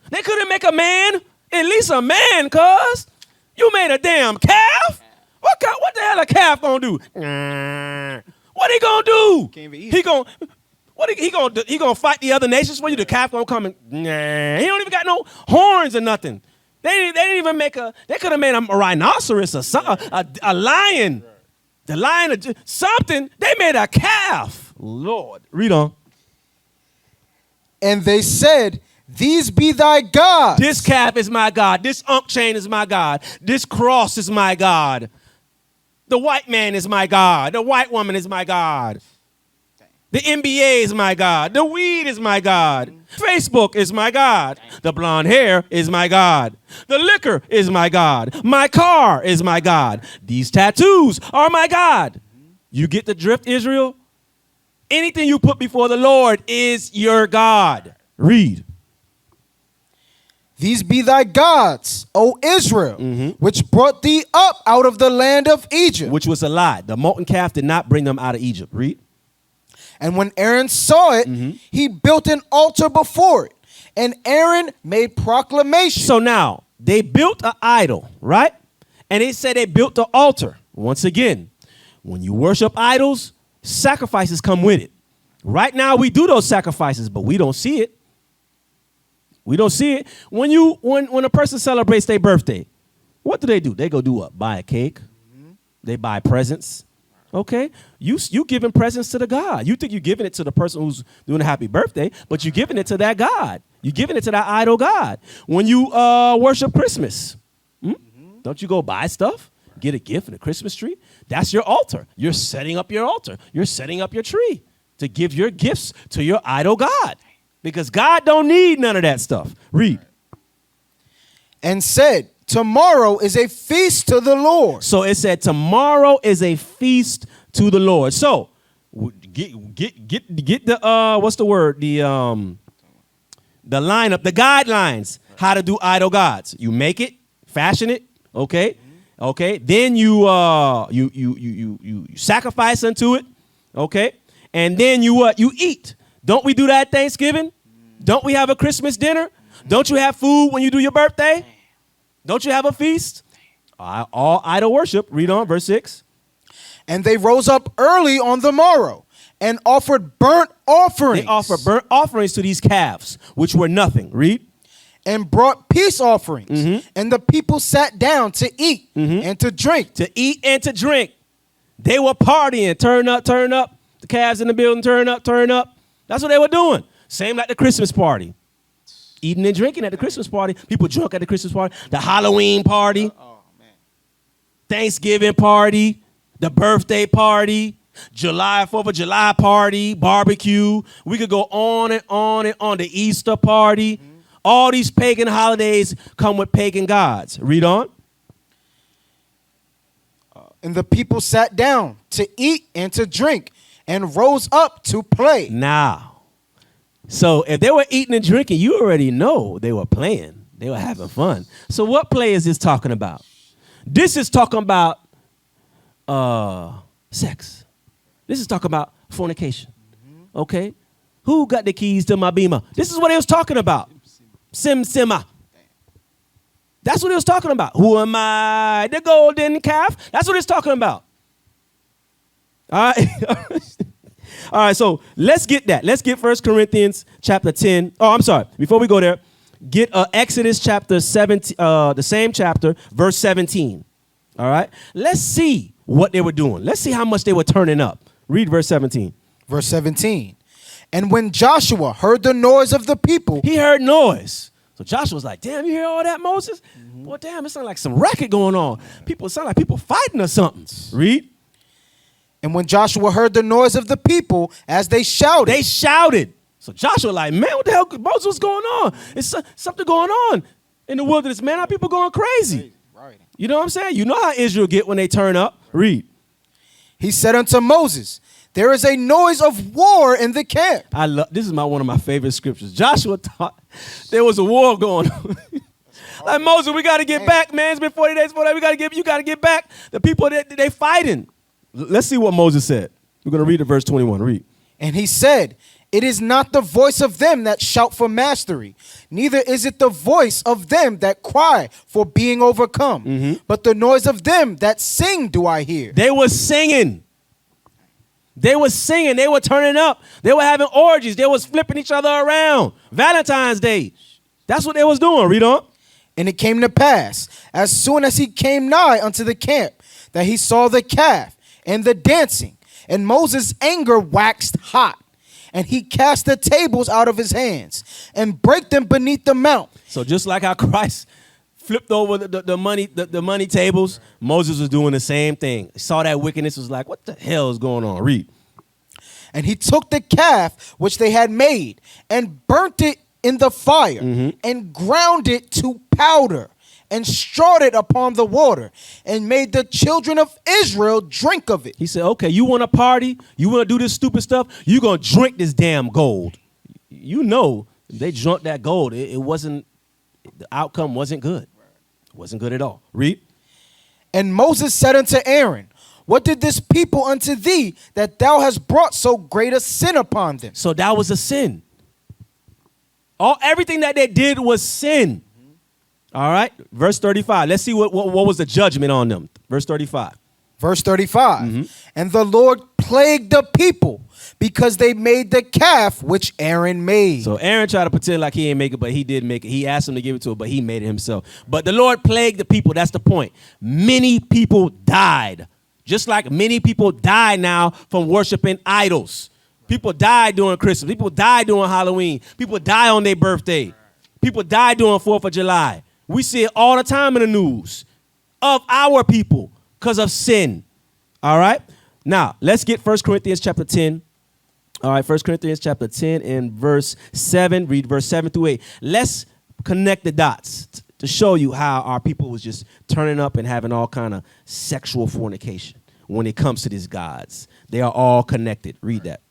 They couldn't make a man? At least a man, cuz. You made a damn calf? What the hell a calf gonna do? What he gonna do? He gonna fight the other nations for you? The calf gonna come and he don't even got no horns or nothing. They didn't even make they could have made a rhinoceros or a lion. The lion or something. They made a calf. Lord. Read on. And they said, These be thy gods. This calf is my God. This chain is my God. This cross is my God. The white man is my God. The white woman is my God. The NBA is my God. The weed is my God. Facebook is my God. The blonde hair is my God. The liquor is my God. My car is my God. These tattoos are my God. You get the drift, Israel? Anything you put before the Lord is your God. Read. These be thy gods, O Israel, which brought thee up out of the land of Egypt. Which was a lie. The molten calf did not bring them out of Egypt. Read. And when Aaron saw it, he built an altar before it. And Aaron made proclamation. So now, they built an idol, right? And it said they built the altar. Once again, when you worship idols, sacrifices come with it. Right now, we do those sacrifices, but we don't see it. We don't see it. When a person celebrates their birthday, what do? They go do what? Buy a cake. They buy presents. Okay? You giving presents to the God. You think you're giving it to the person who's doing a happy birthday, but you're giving it to that God. You're giving it to that idol God. When you worship Christmas, don't you go buy stuff? Get a gift and a Christmas tree? That's your altar. You're setting up your altar. You're setting up your tree to give your gifts to your idol God. Because God don't need none of that stuff. Read. And said, tomorrow is a feast to the Lord. So it said tomorrow is a feast to the Lord. So get the what's the word? The lineup, the guidelines, how to do idol gods. You make it, fashion it, okay? Okay. Then you sacrifice unto it, okay? And then you eat. Don't we do that at Thanksgiving? Don't we have a Christmas dinner? Don't you have food when you do your birthday? Don't you have a feast? All idol worship. Read on, verse 6. And they rose up early on the morrow and offered burnt offerings. They offered burnt offerings to these calves, which were nothing. Read. And brought peace offerings. And the people sat down to eat and to drink. To eat and to drink. They were partying. Turn up, turn up. The calves in the building, turn up, turn up. That's what they were doing. Same like the Christmas party. Eating and drinking at the Christmas party. People drunk at the Christmas party. The Halloween party. Thanksgiving party. The birthday party. 4th of July party. Barbecue. We could go on and on and on. The Easter party. All these pagan holidays come with pagan gods. Read on. And the people sat down to eat and to drink and rose up to play. Now, so if they were eating and drinking, you already know they were playing. They were having fun. So what play is this talking about? This is talking about sex. This is talking about fornication. Okay? Who got the keys to my Beamer? This is what it was talking about. Sim-simma. That's what it was talking about. Who am I? The golden calf? That's what it's talking about. All right. All right, so let's get that. Let's get 1 Corinthians chapter 10. Oh, I'm sorry. Before we go there, get Exodus chapter 17, the same chapter, verse 17. All right? Let's see what they were doing. Let's see how much they were turning up. Read verse 17. Verse 17. And when Joshua heard the noise of the people. He heard noise. So Joshua was like, damn, you hear all that, Moses? Boy, damn, it sounds like some racket going on. It sound like people fighting or something. Read. And when Joshua heard the noise of the people as they shouted. They shouted. So Joshua like, man, what the hell, Moses, what's going on? It's something going on in the wilderness, man. Our people going crazy. Right. You know what I'm saying? You know how Israel get when they turn up. Read. He said unto Moses, there is a noise of war in the camp. This is one of my favorite scriptures. Joshua thought there was a war going on. Like, Moses, we got to get back, man. It's been 40 days, 40 days. You got to get back. The people, they fighting. Let's see what Moses said. We're going to read the verse 21. Read. And he said, it is not the voice of them that shout for mastery, neither is it the voice of them that cry for being overcome, but the noise of them that sing do I hear. They were singing. They were singing. They were turning up. They were having orgies. They was flipping each other around. Valentine's Day. That's what they was doing. Read on. And it came to pass, as soon as he came nigh unto the camp, that he saw the calf and the dancing, and Moses' anger waxed hot, and he cast the tables out of his hands and brake them beneath the mount. So just like how Christ flipped over the money tables, Moses was doing the same thing. He saw that wickedness, was like, what the hell is going on? Read. And he took the calf which they had made and burnt it in the fire and ground it to powder and strawed it upon the water, and made the children of Israel drink of it. He said, okay, you want to party? You want to do this stupid stuff? You're going to drink this damn gold. You know, they drunk that gold. It wasn't The outcome wasn't good. It wasn't good at all. Read. And Moses said unto Aaron, what did this people unto thee, that thou hast brought so great a sin upon them? So that was a sin. Everything that they did was sin. All right. Verse 35. Let's see what was the judgment on them. Verse 35. Verse 35. And the Lord plagued the people because they made the calf which Aaron made. So Aaron tried to pretend like he ain't make it, but he did make it. He asked him to give it to him, but he made it himself. But the Lord plagued the people. That's the point. Many people died. Just like many people die now from worshiping idols. People die during Christmas. People die during Halloween. People die on their birthday. People die during 4th of July. We see it all the time in the news of our people because of sin. All right? Now, let's get 1 Corinthians chapter 10. All right, 1 Corinthians chapter 10 and verse 7. Read verse 7 through 8. Let's connect the dots to show you how our people was just turning up and having all kind of sexual fornication when it comes to these gods. They are all connected. Read that.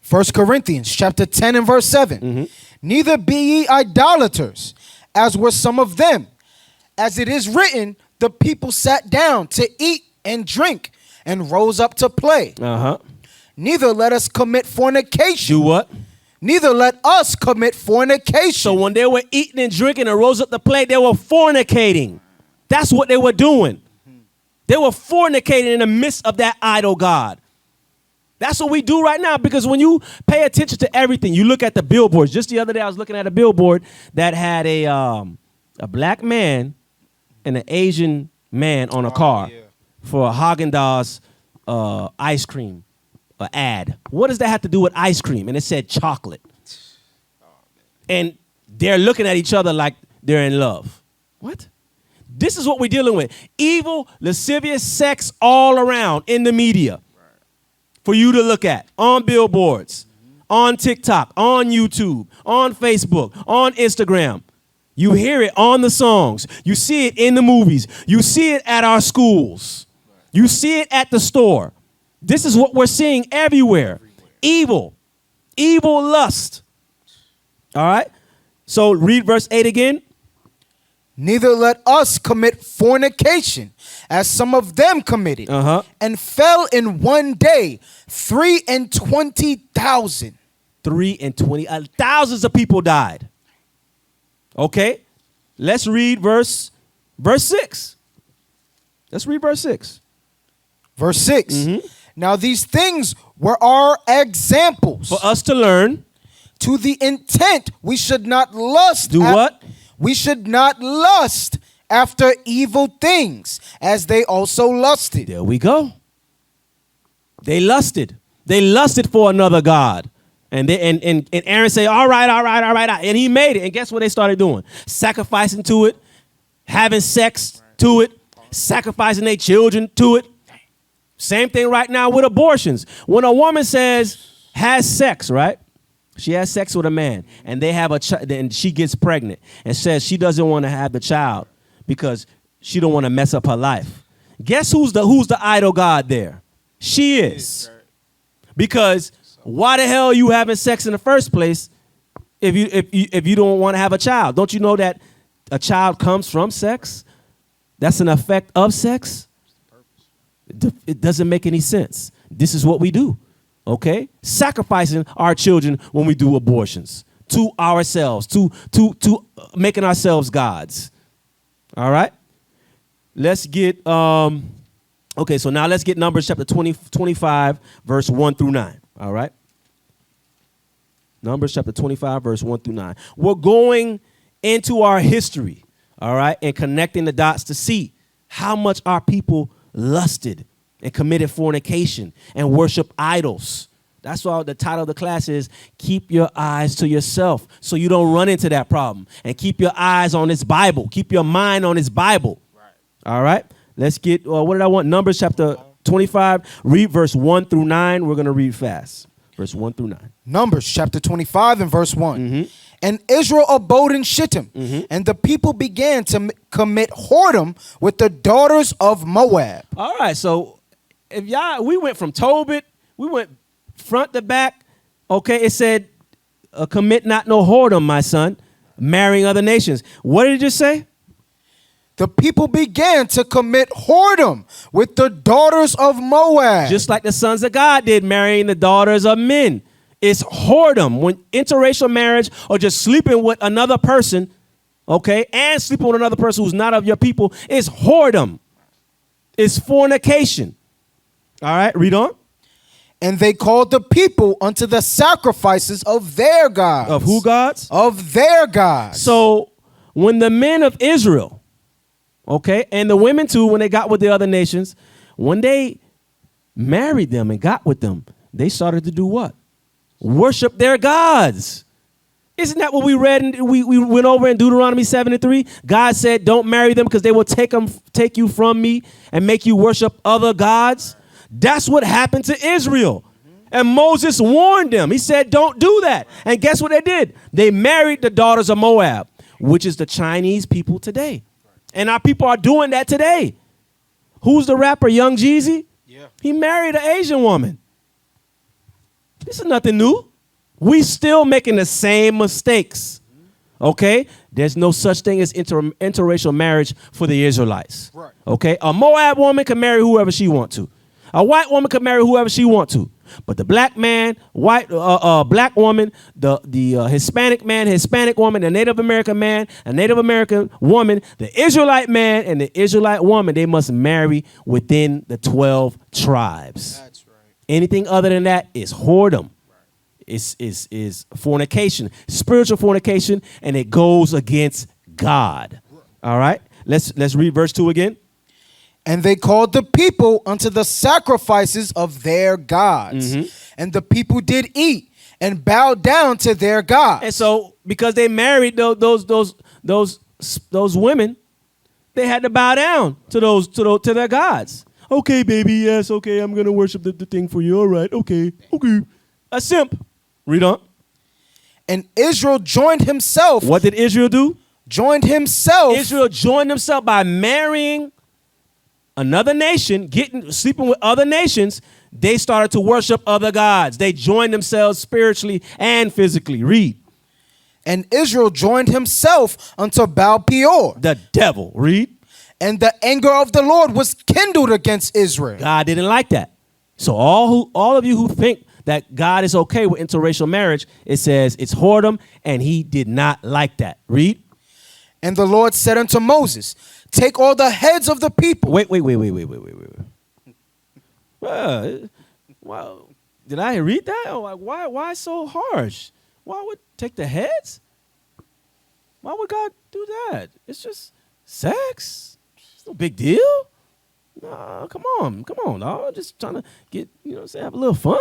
1 Corinthians chapter 10 and verse 7. Neither be ye idolaters, as were some of them. As it is written, the people sat down to eat and drink and rose up to play. Neither let us commit fornication. Do what? Neither let us commit fornication. So when they were eating and drinking and rose up to play, they were fornicating. That's what they were doing. They were fornicating in the midst of that idol god. That's what we do right now, because when you pay attention to everything, you look at the billboards. Just the other day, I was looking at a billboard that had a black man and an Asian man on a car for a Haagen-Dazs ice cream ad. What does that have to do with ice cream? And it said chocolate. And they're looking at each other like they're in love. What? This is what we're dealing with. Evil, lascivious sex all around in the media. For you to look at on billboards, on TikTok, on YouTube, on Facebook, on Instagram. You hear it on the songs. You see it in the movies. You see it at our schools. You see it at the store. This is what we're seeing everywhere. Evil. Evil lust. All right? So read verse 8 again. Neither let us commit fornication, as some of them committed, and fell in one day 23,000. 23,000. Thousands of people died. Okay? Let's read verse 6. Let's read verse 6. Verse 6. Now these things were our examples. For us to learn. To the intent we should not lust. Do what? We should not lust after evil things, as they also lusted. There we go. They lusted. They lusted for another god. And Aaron said, all right. And he made it. And guess what they started doing? Sacrificing to it, having sex to it, sacrificing their children to it. Same thing right now with abortions. When a woman has sex, right? She has sex with a man, and they have and she gets pregnant and says she doesn't want to have the child because she don't want to mess up her life. Guess who's the idol god there? She is. Because why the hell are you having sex in the first place if you don't want to have a child? Don't you know that a child comes from sex? That's an effect of sex. It doesn't make any sense. This is what we do. Okay? Sacrificing our children when we do abortions to ourselves, to making ourselves gods. All right? Let's get, okay, so now let's get Numbers chapter 25, verse 1 through 9. All right? Numbers chapter 25, verse 1 through 9. We're going into our history, all right, and connecting the dots to see how much our people lusted and committed fornication and worship idols. That's why the title of the class is Keep Your Eyes to Yourself, so you don't run into that problem. And keep your eyes on this Bible. Keep your mind on this Bible. Right. All right? Let's get, what did I want? Numbers chapter 25. Read verse 1 through 9. We're going to read fast. Verse 1 through 9. Numbers chapter 25 and verse 1. And Israel abode in Shittim, and the people began to commit whoredom with the daughters of Moab. All right, so if we went from Tobit, we went front to back. Okay, it said, commit not no whoredom, my son. marrying other nations. What did it just say? The people began to commit whoredom with the daughters of Moab. Just like the sons of God did, marrying the daughters of men. It's whoredom. When interracial marriage or just sleeping with another person, okay, and sleeping with another person who's not of your people, it's whoredom. It's fornication. All right, read on. And they called the people unto the sacrifices of their gods. Of who gods? Of their gods. So when the men of Israel, okay, and the women too, when they got with the other nations, when they married them and got with them, they started to do what? Worship their gods. Isn't that what we read? And we went over in Deuteronomy 7:3. God said, don't marry them because they will take you from me and make you worship other gods. That's what happened to Israel. And Moses warned them. He said, don't do that. And guess what they did? They married the daughters of Moab, which is the Chinese people today. And our people are doing that today. Who's the rapper, Young Jeezy? Yeah. He married an Asian woman. This is nothing new. We still making the same mistakes. Okay? There's no such thing as interracial marriage for the Israelites. Right. Okay? A Moab woman can marry whoever she wants to. A white woman can marry whoever she wants to. But the black man, black woman, the Hispanic man, Hispanic woman, the Native American man, a Native American woman, the Israelite man, and the Israelite woman, they must marry within the 12 tribes. That's right. Anything other than that is whoredom. Is fornication, spiritual fornication, and it goes against God. All right? Let's read verse 2 again. And they called the people unto the sacrifices of their gods. Mm-hmm. And the people did eat and bowed down to their gods. And so, because they married those women, they had to bow down to their gods. Okay, baby, yes, okay, I'm gonna worship the thing for you. All right, okay. A simp. Read on. And Israel joined himself. What did Israel do? Joined himself. Israel joined himself by marrying another nation, sleeping with other nations. They started to worship other gods. They joined themselves spiritually and physically. Read. And Israel joined himself unto Baal Peor. The devil. Read. And the anger of the Lord was kindled against Israel. God didn't like that. So all of you who think that God is okay with interracial marriage, it says it's whoredom, and he did not like that. Read. And the Lord said unto Moses, take all the heads of the people. Wait. Well, did I read that? Oh, like, why so harsh? Why would take the heads? Why would God do that? It's just sex. It's no big deal. Nah, come on, dog. Just trying to get, have a little fun.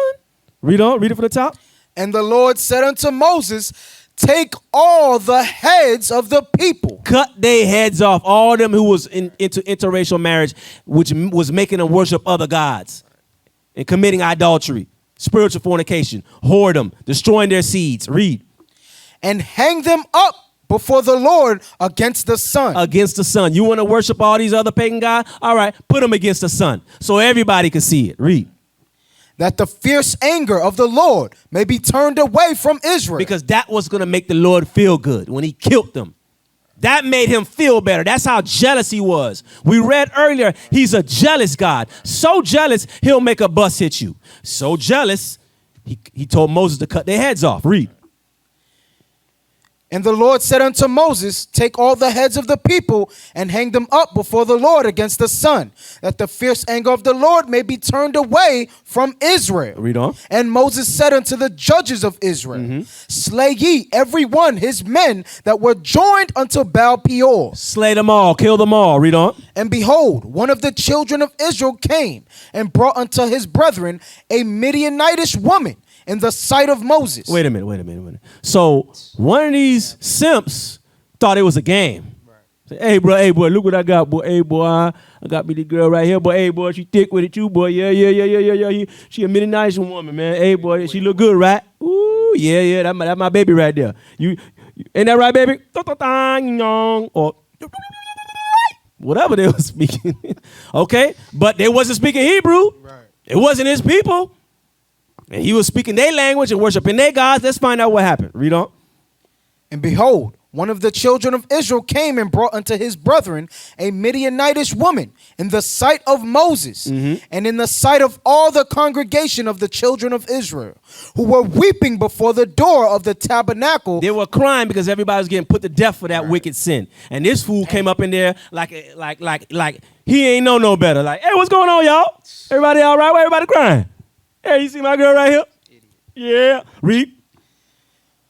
Read on. Read it from the top. And the Lord said unto Moses, take all the heads of the people. Cut their heads off. All them who was into interracial marriage, which was making them worship other gods and committing idolatry, spiritual fornication, whoredom, destroying their seeds. Read. And hang them up before the Lord against the sun. Against the sun. You want to worship all these other pagan gods? All right, put them against the sun so everybody can see it. Read. That the fierce anger of the Lord may be turned away from Israel. Because that was going to make the Lord feel good when he killed them. That made him feel better. That's how jealous he was. We read earlier, he's a jealous God. So jealous, he'll make a bus hit you. So jealous, he told Moses to cut their heads off. Read. And the Lord said unto Moses, take all the heads of the people and hang them up before the Lord against the sun, that the fierce anger of the Lord may be turned away from Israel. Read on. And Moses said unto the judges of Israel, slay ye every one his men that were joined unto Baal Peor. Slay them all, kill them all. Read on. And behold, one of the children of Israel came and brought unto his brethren a Midianitish woman in the sight of Moses. Wait a minute. So one of these simps thought it was a game. Say, hey, boy, look what I got, boy. Hey, boy, I got me the girl right here, boy. Hey, boy, she thick with it, you, boy. Yeah. She a Midianitish woman, man. Hey, boy, she look good, right? Ooh, yeah. That's my baby right there. You ain't that right, baby? Or whatever they were speaking. Okay, but they wasn't speaking Hebrew. Right. It wasn't his people. And he was speaking their language and worshiping their gods. Let's find out what happened. Read on. And behold, one of the children of Israel came and brought unto his brethren a Midianitish woman in the sight of Moses and in the sight of all the congregation of the children of Israel, who were weeping before the door of the tabernacle. They were crying because everybody was getting put to death for that wicked sin. And this fool came up in there like he ain't know no better. Like, hey, what's going on, y'all? Everybody all right? Why everybody crying? Hey, you see my girl right here? Yeah. Read.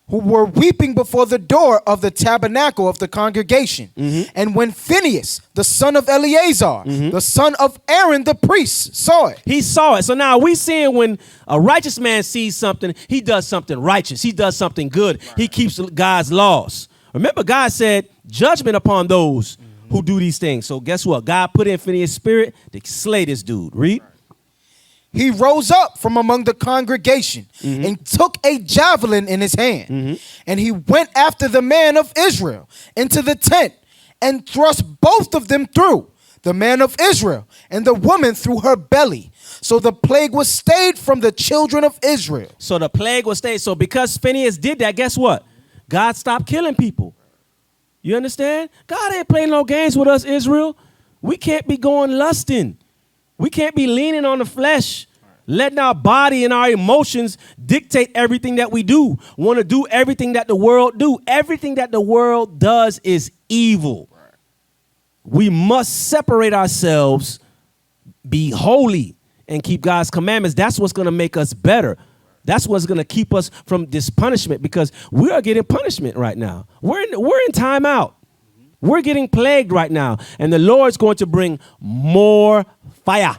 Who were weeping before the door of the tabernacle of the congregation. And when Phinehas, the son of Eleazar, the son of Aaron the priest, saw it. He saw it. So now we seeing when a righteous man sees something, he does something righteous. He does something good. He keeps God's laws. Remember, God said judgment upon those who do these things. So guess what? God put in Phinehas' spirit to slay this dude. Read. He rose up from among the congregation and took a javelin in his hand. And he went after the man of Israel into the tent and thrust both of them through, the man of Israel and the woman through her belly. So the plague was stayed from the children of Israel. So the plague was stayed. So because Phinehas did that, guess what? God stopped killing people. You understand? God ain't playing no games with us, Israel. We can't be going lusting. We can't be leaning on the flesh, letting our body and our emotions dictate everything that we do. Want to do everything that the world do. Everything that the world does is evil. We must separate ourselves, be holy, and keep God's commandments. That's what's going to make us better. That's what's going to keep us from this punishment, because we are getting punishment right now. We're in time out. We're getting plagued right now. And the Lord's going to bring more fire.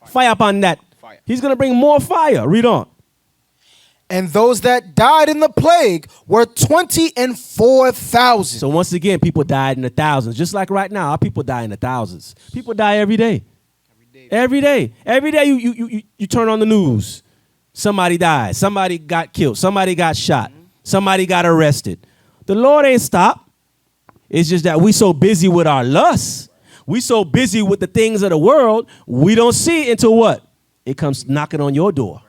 Fire upon that. Fire. He's going to bring more fire. Read on. And those that died in the plague were 24,000. So once again, people died in the thousands. Just like right now, our people die in the thousands. People die every day. Every day. Every day you turn on the news. Somebody died. Somebody got killed. Somebody got shot. Somebody got arrested. The Lord ain't stopped. It's just that we so busy with our lusts. We so busy with the things of the world, we don't see it until what? It comes knocking on your door.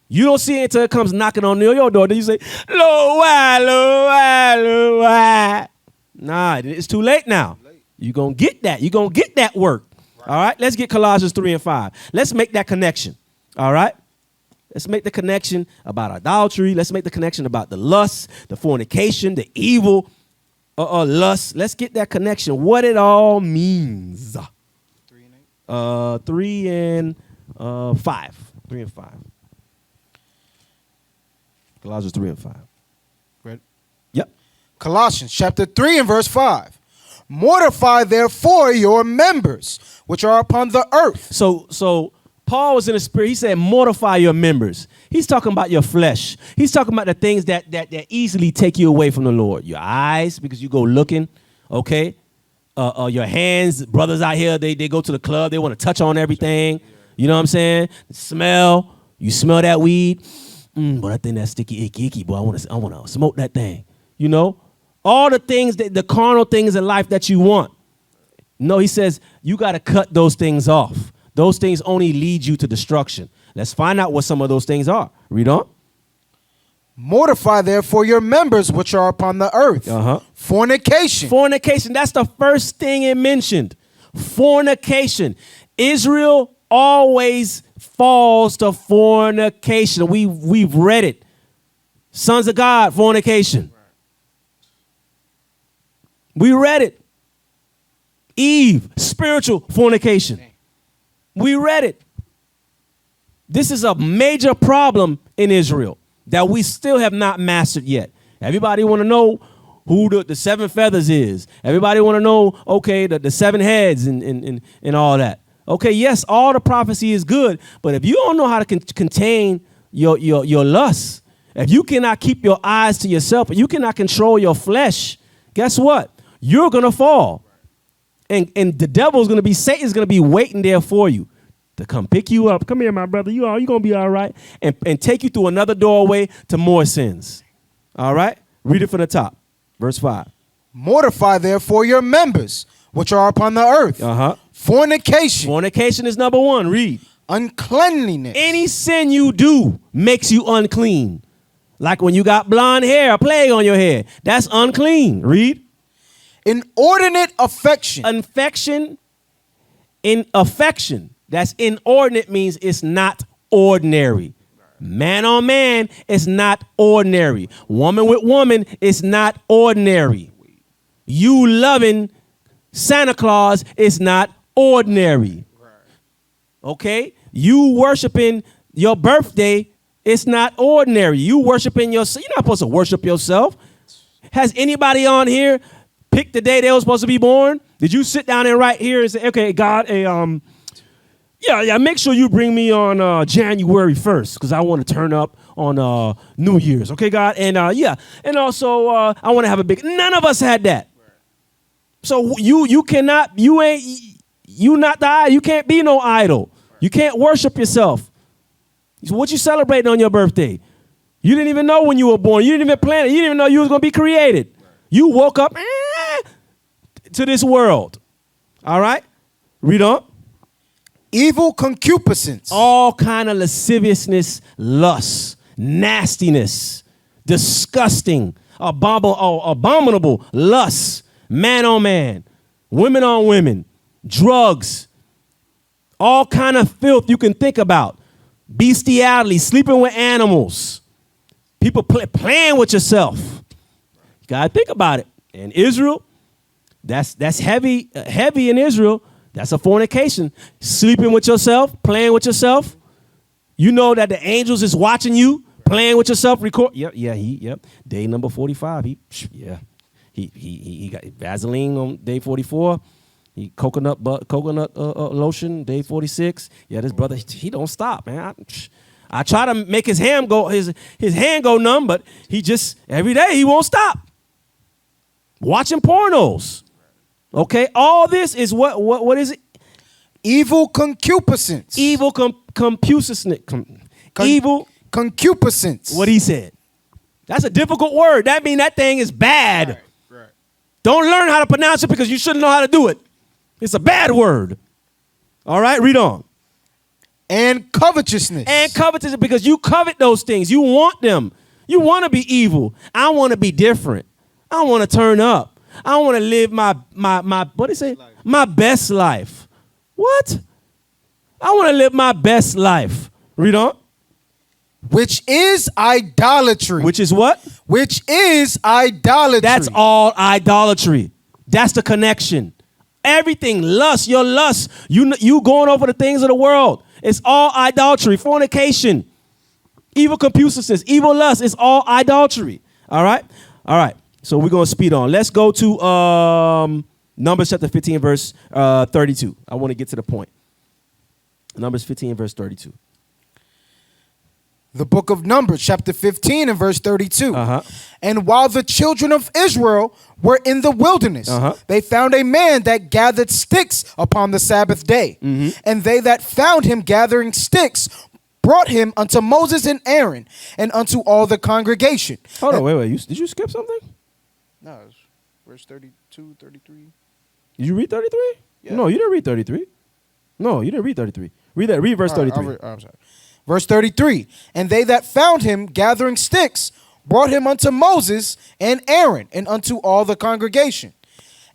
You don't see it until it comes knocking on your door. Then you say, Lord, why, Lord, why, Lord, why? Nah, it's too late now. You're going to get that. You're going to get that work. All right? Let's get Colossians 3 and 5. Let's make that connection. All right? Let's make the connection about idolatry. Let's make the connection about the lust, the fornication, the evil, lust. Let's get that connection. What it all means. 3 and 5. 3 and 5. Colossians 3 and 5. Ready? Yep. Colossians chapter 3 and verse 5. Mortify therefore your members which are upon the earth. So Paul was in the spirit. He said, mortify your members. He's talking about your flesh. He's talking about the things that easily take you away from the Lord. Your eyes, because you go looking, okay? Your hands, brothers out here, they go to the club. They want to touch on everything. You know what I'm saying? The smell. You smell that weed. But I think that's sticky, icky, boy. I want to smoke that thing. You know? All the things, the carnal things in life that you want. No, he says, you got to cut those things off. Those things only lead you to destruction. Let's find out what some of those things are. Read on. Mortify therefore your members which are upon the earth. Fornication. Fornication. That's the first thing it mentioned. Fornication. Israel always falls to fornication. We've read it. Sons of God, fornication. We read it. Eve, spiritual fornication. We read it. This is a major problem in Israel that we still have not mastered yet. Everybody want to know who the 7 feathers is. Everybody want to know, okay, the 7 heads and all that. Okay, yes, all the prophecy is good, but if you don't know how to contain your lust, if you cannot keep your eyes to yourself, if you cannot control your flesh, guess what? You're going to fall. And the devil's going to be, Satan's going to be waiting there for you to come pick you up. Come here, my brother. You're going to be all right. And take you through another doorway to more sins. All right? Read it from the top. Verse 5. Mortify therefore your members which are upon the earth. Fornication. Fornication is number 1. Read. Uncleanliness. Any sin you do makes you unclean. Like when you got blonde hair, a plague on your head. That's unclean. Read. Inordinate affection. Affection. In affection. That's inordinate means it's not ordinary. Man on man is not ordinary. Woman with woman is not ordinary. You loving Santa Claus is not ordinary. Okay? You worshiping your birthday, it's not ordinary. You worshiping yourself. You're not supposed to worship yourself. Has anybody on here picked the day they were supposed to be born? Did you sit down and write here and say, okay, God, make sure you bring me on January 1st because I want to turn up on New Year's. Okay, God? And and also I want to have a big, none of us had that. So you cannot, you not the idol. You can't be no idol. You can't worship yourself. So what you celebrating on your birthday? You didn't even know when you were born. You didn't even plan it. You didn't even know you was going to be created. You woke up to this world. All right? Read on. Evil concupiscence. All kind of lasciviousness, lust, nastiness, disgusting, abominable lust, man on man, women on women, drugs, all kind of filth you can think about. Bestiality, sleeping with animals, people playing with yourself. You gotta think about it. In Israel, that's heavy in Israel. That's a fornication. Sleeping with yourself, playing with yourself. You know that the angels is watching you, playing with yourself. Record. Yep. Day number 45. He got Vaseline on day 44. He coconut lotion, day 46. Yeah, this brother, he don't stop, man. I try to make his hand go numb, but he just, every day, he won't stop. Watching pornos. Okay, all this is what is it? Evil concupiscence. Evil concupiscence. Evil concupiscence. What he said. That's a difficult word. That means that thing is bad. Right. Don't learn how to pronounce it because you shouldn't know how to do it. It's a bad word. All right, read on. And covetousness. And covetousness because you covet those things. You want them. You want to be evil. I want to be different. I want to turn up. I want to live my what do you say? My best life. What? I want to live my best life. Read on. Which is idolatry. Which is what? Which is idolatry. That's all idolatry. That's the connection. Everything, lust, your lust, you going over the things of the world. It's all idolatry, fornication, evil concupiscence, evil lust. It's all idolatry. All right? So we're going to speed on. Let's go to Numbers chapter 15, verse 32. I want to get to the point. Numbers 15, verse 32. The book of Numbers, chapter 15 and verse 32. Uh-huh. And while the children of Israel were in the wilderness, they found a man that gathered sticks upon the Sabbath day. Mm-hmm. And they that found him gathering sticks brought him unto Moses and Aaron and unto all the congregation. Hold on, wait. Did you skip something? No, it's verse 32, 33. Did you read 33? Yeah. No, you didn't read 33. No, you didn't read 33. Read verse 33. I'm sorry. Verse 33, and they that found him gathering sticks brought him unto Moses and Aaron and unto all the congregation.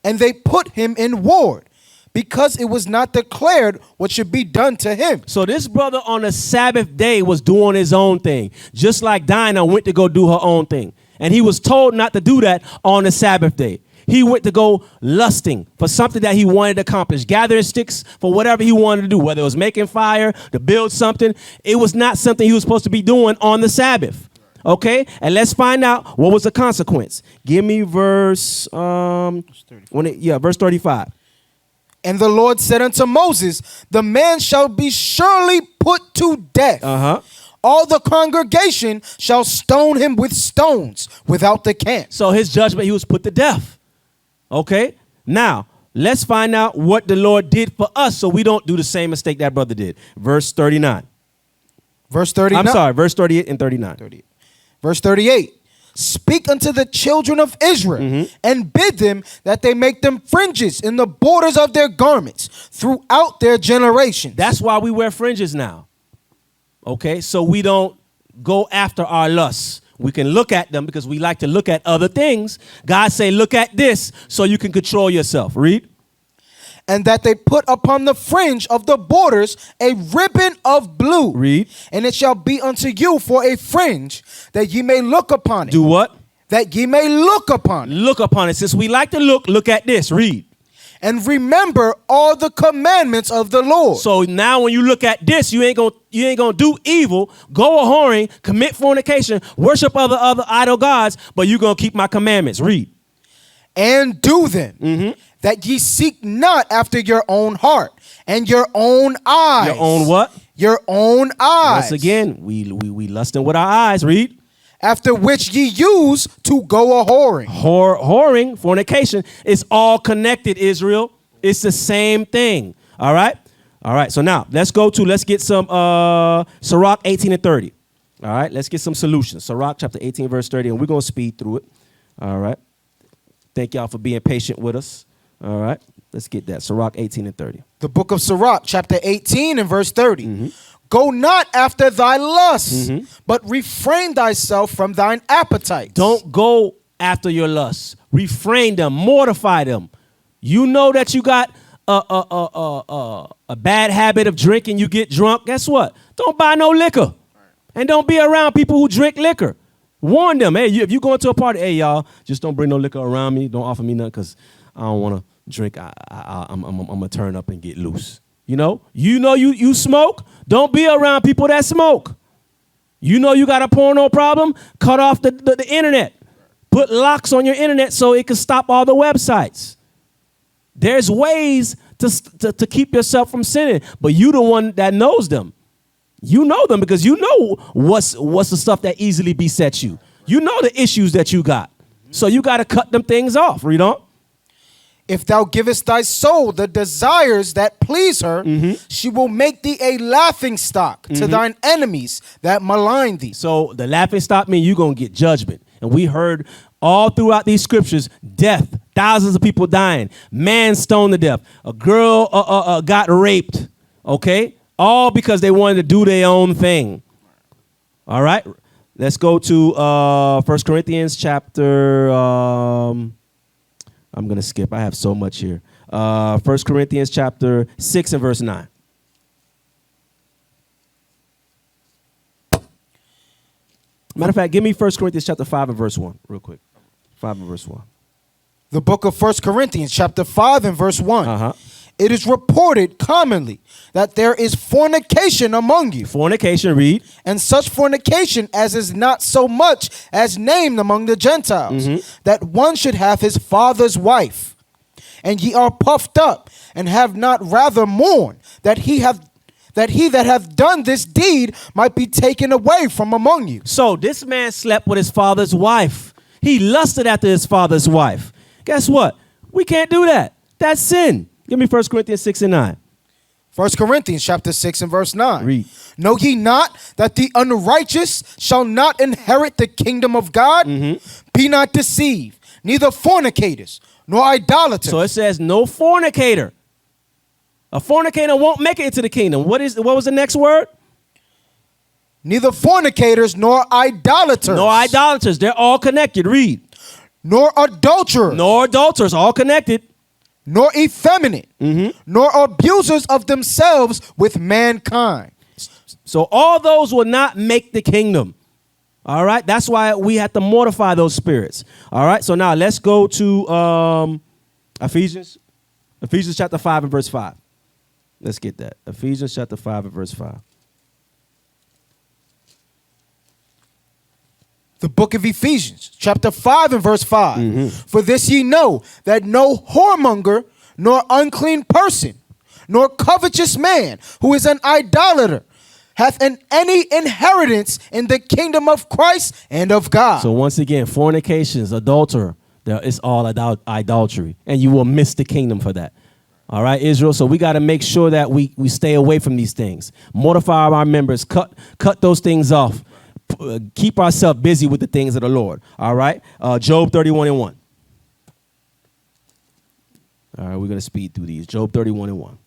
And they put him in ward, because it was not declared what should be done to him. So this brother on the Sabbath day was doing his own thing, just like Dinah went to go do her own thing. And he was told not to do that on the Sabbath day. He went to go lusting for something that he wanted to accomplish, gathering sticks for whatever he wanted to do, whether it was making fire, to build something. It was not something he was supposed to be doing on the Sabbath. Okay? And let's find out what was the consequence. Give me verse verse 35. And the Lord said unto Moses, the man shall be surely put to death. All the congregation shall stone him with stones without the camp. So his judgment, he was put to death. Okay? Now, let's find out what the Lord did for us so we don't do the same mistake that brother did. Verse 39. Verse 39. I'm sorry, verse 38 and 39. 38. Verse 38. Speak unto the children of Israel and bid them that they make them fringes in the borders of their garments throughout their generations. That's why we wear fringes now. Okay? So we don't go after our lusts. We can look at them because we like to look at other things. God say, look at this so you can control yourself. Read. And that they put upon the fringe of the borders a ribbon of blue. Read. And it shall be unto you for a fringe, that ye may look upon it. Do what? That ye may look upon it. Look upon it. Since we like to look at this. Read. And remember all the commandments of the Lord. So now when you look at this, you ain't gonna do evil, go a-whoring, commit fornication, worship other idol gods, but you're gonna keep my commandments. Read. And do them, that ye seek not after your own heart and your own eyes. Your own what? Your own eyes. Once again, we lusting with our eyes. Read. After which ye use to go a-whoring. Whoring, fornication, is all connected, Israel. It's the same thing. All right? All right, so now let's get some Sirach 18 and 30. All right, let's get some solutions. Sirach chapter 18, verse 30, and we're going to speed through it. All right. Thank y'all for being patient with us. All right, let's get that. Sirach 18 and 30. The book of Sirach, chapter 18 and verse 30. Go not after thy lusts, but refrain thyself from thine appetites. Don't go after your lusts. Refrain them. Mortify them. You know that you got a bad habit of drinking. You get drunk. Guess what? Don't buy no liquor. And don't be around people who drink liquor. Warn them. Hey, if you go into a party, hey, y'all, just don't bring no liquor around me. Don't offer me nothing because I don't want to drink. I'm going to turn up and get loose. You know you smoke. Don't be around people that smoke. You know you got a porno problem. Cut off the internet. Put locks on your internet so it can stop all the websites. There's ways to keep yourself from sinning, but you the one that knows them. You know them because you know what's the stuff that easily besets you. You know the issues that you got. So you got to cut them things off. Read on. If thou givest thy soul the desires that please her, she will make thee a laughing stock to thine enemies that malign thee. So the laughing stock means you're going to get judgment. And we heard all throughout these scriptures, death, thousands of people dying, man stoned to death, a girl got raped, okay? All because they wanted to do their own thing. All right? Let's go to 1 Corinthians chapter... I'm going to skip. I have so much here. 1 Corinthians chapter 6 and verse 9. Matter of fact, give me 1 Corinthians chapter 5 and verse 1 real quick. 5 and verse 1. The book of 1 Corinthians chapter 5 and verse 1. It is reported commonly that there is fornication among you. Fornication, read. And such fornication as is not so much as named among the Gentiles, that one should have his father's wife. And ye are puffed up, and have not rather mourned that he that hath done this deed might be taken away from among you. So this man slept with his father's wife. He lusted after his father's wife. Guess what? We can't do that. That's sin. Give me 1 Corinthians 6 and 9. 1 Corinthians chapter 6 and verse 9. Read. Know ye not that the unrighteous shall not inherit the kingdom of God? Be not deceived, neither fornicators, nor idolaters. So it says no fornicator. A fornicator won't make it into the kingdom. What was the next word? Neither fornicators nor idolaters. No idolaters. They're all connected. Read. Nor adulterers. Nor adulterers. All connected. Nor effeminate, nor abusers of themselves with mankind. So all those will not make the kingdom. All right? That's why we have to mortify those spirits. All right? So now let's go to Ephesians chapter 5 and verse 5. Let's get that. Ephesians chapter 5 and verse 5. The book of Ephesians, chapter 5 and verse 5. For this ye know, that no whoremonger, nor unclean person, nor covetous man, who is an idolater, hath any inheritance in the kingdom of Christ and of God. So once again, fornications, adultery, it's all idolatry. And you will miss the kingdom for that. All right, Israel. So we got to make sure that we stay away from these things. Mortify our members. Cut those things off. Keep ourselves busy with the things of the Lord. All right. Job 31 and 1. All right, we're going to speed through these. Job 31 and 1.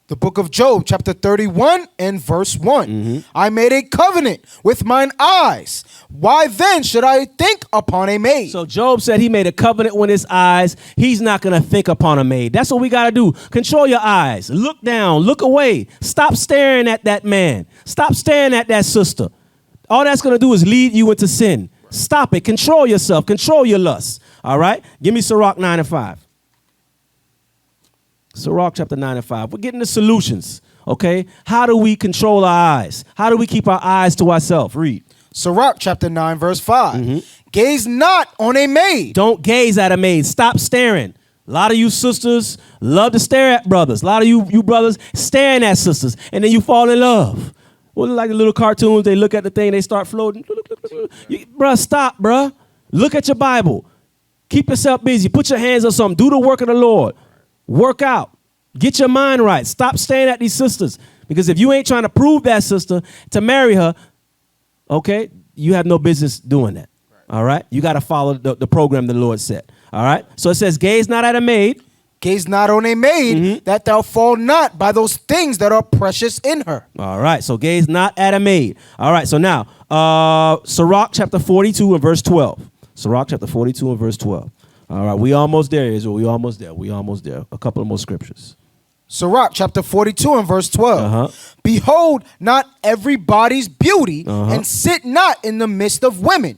The book of Job, chapter 31 and verse one. I made a covenant with mine eyes. Why then should I think upon a maid? So Job said he made a covenant with his eyes. He's not going to think upon a maid. That's what we got to do. Control your eyes. Look down. Look away. Stop staring at that man. Stop staring at that sister. All that's going to do is lead you into sin. Stop it. Control yourself. Control your lust. All right? Give me Sirach 9 and 5. Sirach chapter 9 and 5. We're getting the solutions, okay? How do we control our eyes? How do we keep our eyes to ourselves? Read. Sirach chapter 9 verse 5. Gaze not on a maid. Don't gaze at a maid. Stop staring. A lot of you sisters love to stare at brothers. A lot of you brothers staring at sisters, and then you fall in love. Well, like the little cartoons, they look at the thing, they start floating. Bruh, stop, bruh. Look at your Bible. Keep yourself busy. Put your hands on something. Do the work of the Lord. Work out. Get your mind right. Stop staring at these sisters. Because if you ain't trying to prove that sister to marry her, okay, you have no business doing that. All right? You got to follow the program the Lord set. All right? So it says, gaze not at a maid. Gaze not on a maid, that thou fall not by those things that are precious in her. All right. So gaze not at a maid. All right. So now, Sirach chapter 42 and verse 12. Sirach chapter 42 and verse 12. All right, we almost there, Israel. We almost there. We almost there. A couple of more scriptures. Sirach chapter 42 and verse 12. Behold not everybody's beauty, and sit not in the midst of women.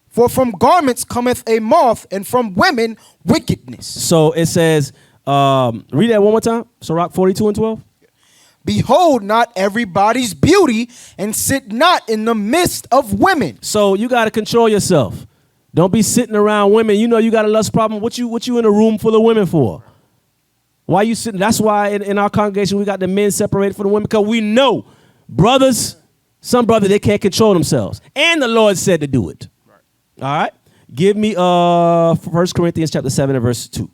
For from garments cometh a moth, and from women wickedness. So it says, read that one more time. Sirach 42 and 12. Behold not everybody's beauty, and sit not in the midst of women. So you got to control yourself. Don't be sitting around women. You know you got a lust problem. What you in a room full of women for? Why you sitting? That's why in our congregation we got the men separated from the women, because we know brothers, some brothers, they can't control themselves. And the Lord said to do it. All right? Give me 1 Corinthians chapter 7 and verse 2.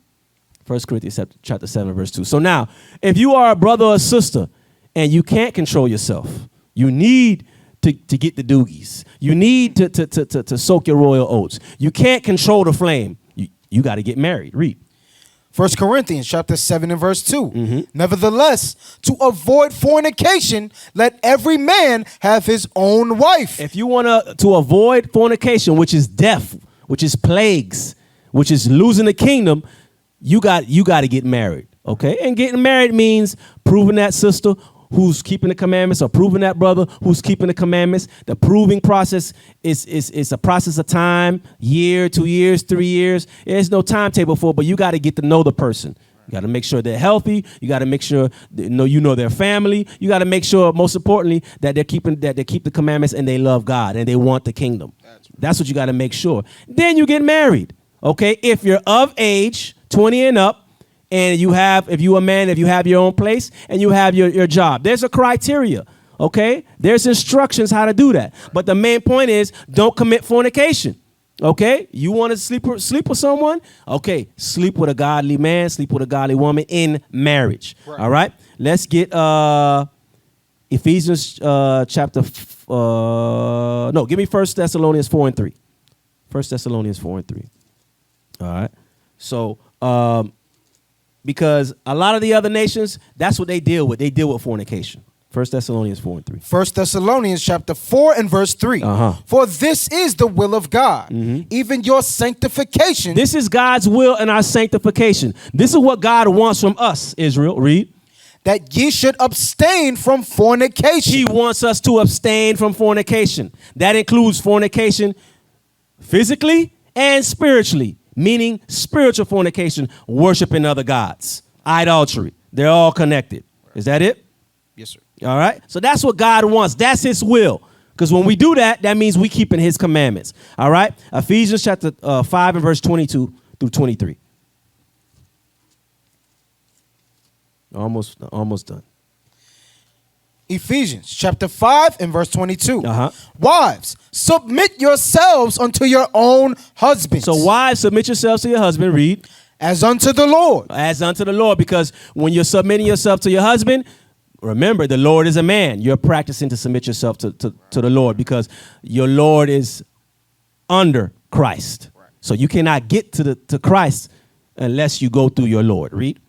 1 Corinthians chapter 7 and verse 2. So now, if you are a brother or a sister and you can't control yourself, you need to get the doogies. You need to soak your royal oats. You can't control the flame. You got to get married. Read. 1 Corinthians chapter 7 and verse 2. Nevertheless, to avoid fornication, let every man have his own wife. If you want to avoid fornication, which is death, which is plagues, which is losing the kingdom, you got to get married. Okay? And getting married means proving that sister who's keeping the commandments, or proving that brother who's keeping the commandments. The proving process is a process of time, year, 2 years, 3 years. There's no timetable for it, but you got to get to know the person. You got to make sure they're healthy. You got to make sure you know their family. You got to make sure, most importantly, that they keep the commandments and they love God and they want the kingdom. That's what you got to make sure. Then you get married. Okay, if you're of age, 20 and up, and if you a man, if you have your own place and you have your job, there's a criteria, okay? There's instructions how to do that. But the main point is, don't commit fornication, okay? You want to sleep with someone? Okay, sleep with a godly man, sleep with a godly woman in marriage, all right? Let's get Ephesians give me 1 Thessalonians 4 and 3. 1 Thessalonians 4 and 3, all right? So, because a lot of the other nations, that's what they deal with. They deal with fornication. 1 Thessalonians 4 and 3. 1 Thessalonians chapter 4 and verse 3. For this is the will of God, even your sanctification. This is God's will and our sanctification. This is what God wants from us, Israel. Read. That ye should abstain from fornication. He wants us to abstain from fornication. That includes fornication physically and spiritually. Meaning spiritual fornication, worshiping other gods, idolatry. They're all connected. Is that it? Yes, sir. All right. So that's what God wants. That's his will. Because when we do that, that means we keeping his commandments. All right. Ephesians chapter 5 and verse 22 through 23. Almost done. Ephesians chapter 5 and verse 22. Wives, submit yourselves unto your own husbands. So wives, submit yourselves to your husband. Read. As unto the Lord. As unto the Lord. Because when you're submitting yourself to your husband, remember, the Lord is a man. You're practicing to submit yourself to the Lord, because your Lord is under Christ. So you cannot get to Christ unless you go through your Lord. Read.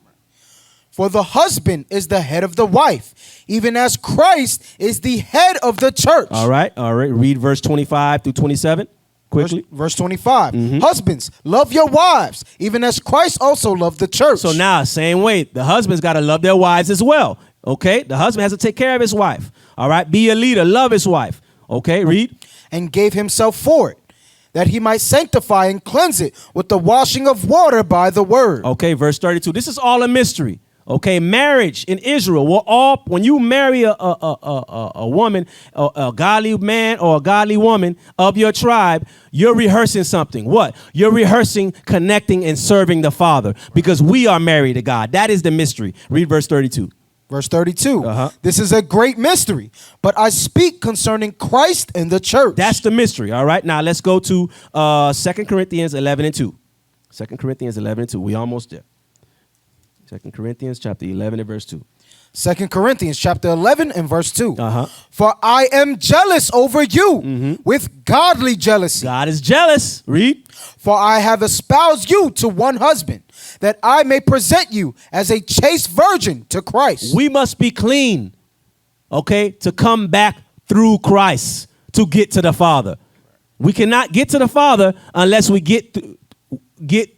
For the husband is the head of the wife, even as Christ is the head of the church. All right. Read verse 25 through 27 quickly. Verse 25. Husbands, love your wives, even as Christ also loved the church. So now, same way, the husband's got to love their wives as well. Okay? The husband has to take care of his wife. All right? Be a leader. Love his wife. Okay? Read. And gave himself for it, that he might sanctify and cleanse it with the washing of water by the word. Okay, verse 32. This is all a mystery. Okay, marriage in Israel, when you marry a woman, a godly man or a godly woman of your tribe, you're rehearsing something. What? You're rehearsing, connecting, and serving the Father, because we are married to God. That is the mystery. Read verse 32. Verse 32. This is a great mystery, but I speak concerning Christ and the church. That's the mystery. All right, now let's go to 2 Corinthians 11 and 2. 2 Corinthians 11 and 2. We almost there. 2 Corinthians chapter 11 and verse 2. 2 Corinthians chapter 11 and verse 2. For I am jealous over you with godly jealousy. God is jealous. Read. For I have espoused you to one husband, that I may present you as a chaste virgin to Christ. We must be clean, okay, to come back through Christ to get to the Father. We cannot get to the Father unless we get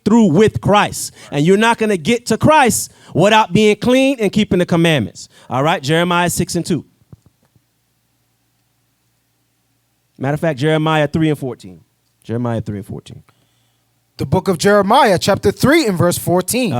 through with Christ. And you're not going to get to Christ without being clean and keeping the commandments. All right, Jeremiah 6 and 2. Matter of fact, Jeremiah 3 and 14. Jeremiah 3 and 14. The book of Jeremiah, chapter 3 and verse 14.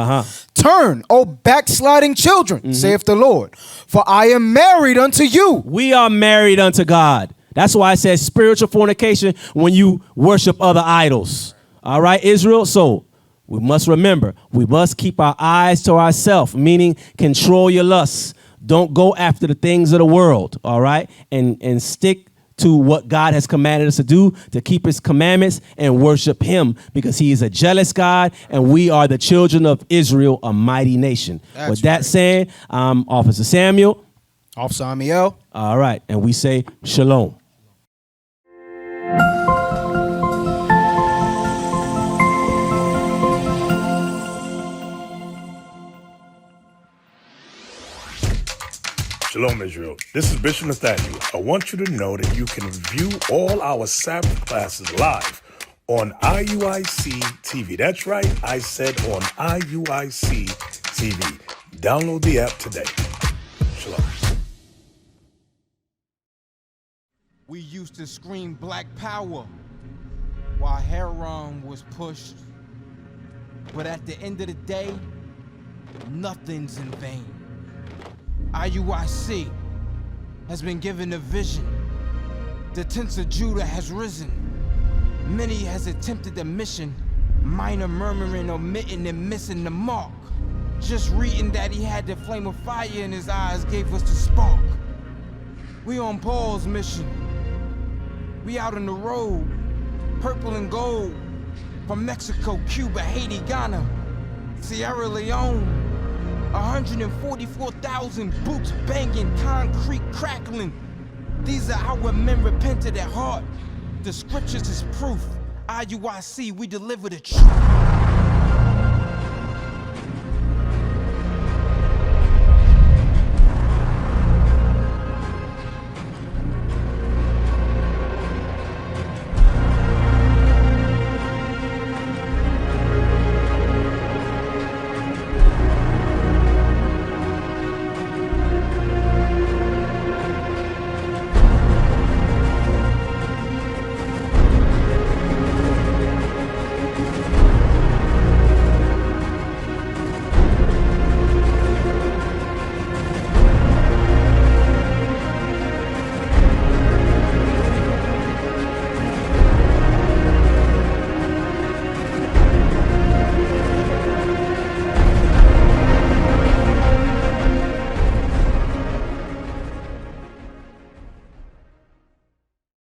Turn, O backsliding children, saith the Lord, for I am married unto you. We are married unto God. That's why it says spiritual fornication when you worship other idols. All right, Israel? So we must remember, we must keep our eyes to ourselves, meaning control your lusts. Don't go after the things of the world, all right? And stick to what God has commanded us to do, to keep his commandments and worship him, because he is a jealous God and we are the children of Israel, a mighty nation. With that saying, I'm Officer Samuel. Officer Amiel. All right, and we say shalom. Shalom, Israel. This is Bishop Nathaniel. I want you to know that you can view all our Sabbath classes live on IUIC TV. That's right, I said on IUIC TV. Download the app today. Shalom. We used to scream Black Power while heroin was pushed. But at the end of the day, nothing's in vain. IUIC has been given a vision. The tents of Judah has risen. Many has attempted the mission, minor murmuring, omitting, and missing the mark. Just reading that he had the flame of fire in his eyes gave us the spark. We on Paul's mission. We out on the road, purple and gold, from Mexico, Cuba, Haiti, Ghana, Sierra Leone. 144,000 boots banging, concrete crackling. These are our men repented at heart. The scriptures is proof. IUIC, we deliver the truth.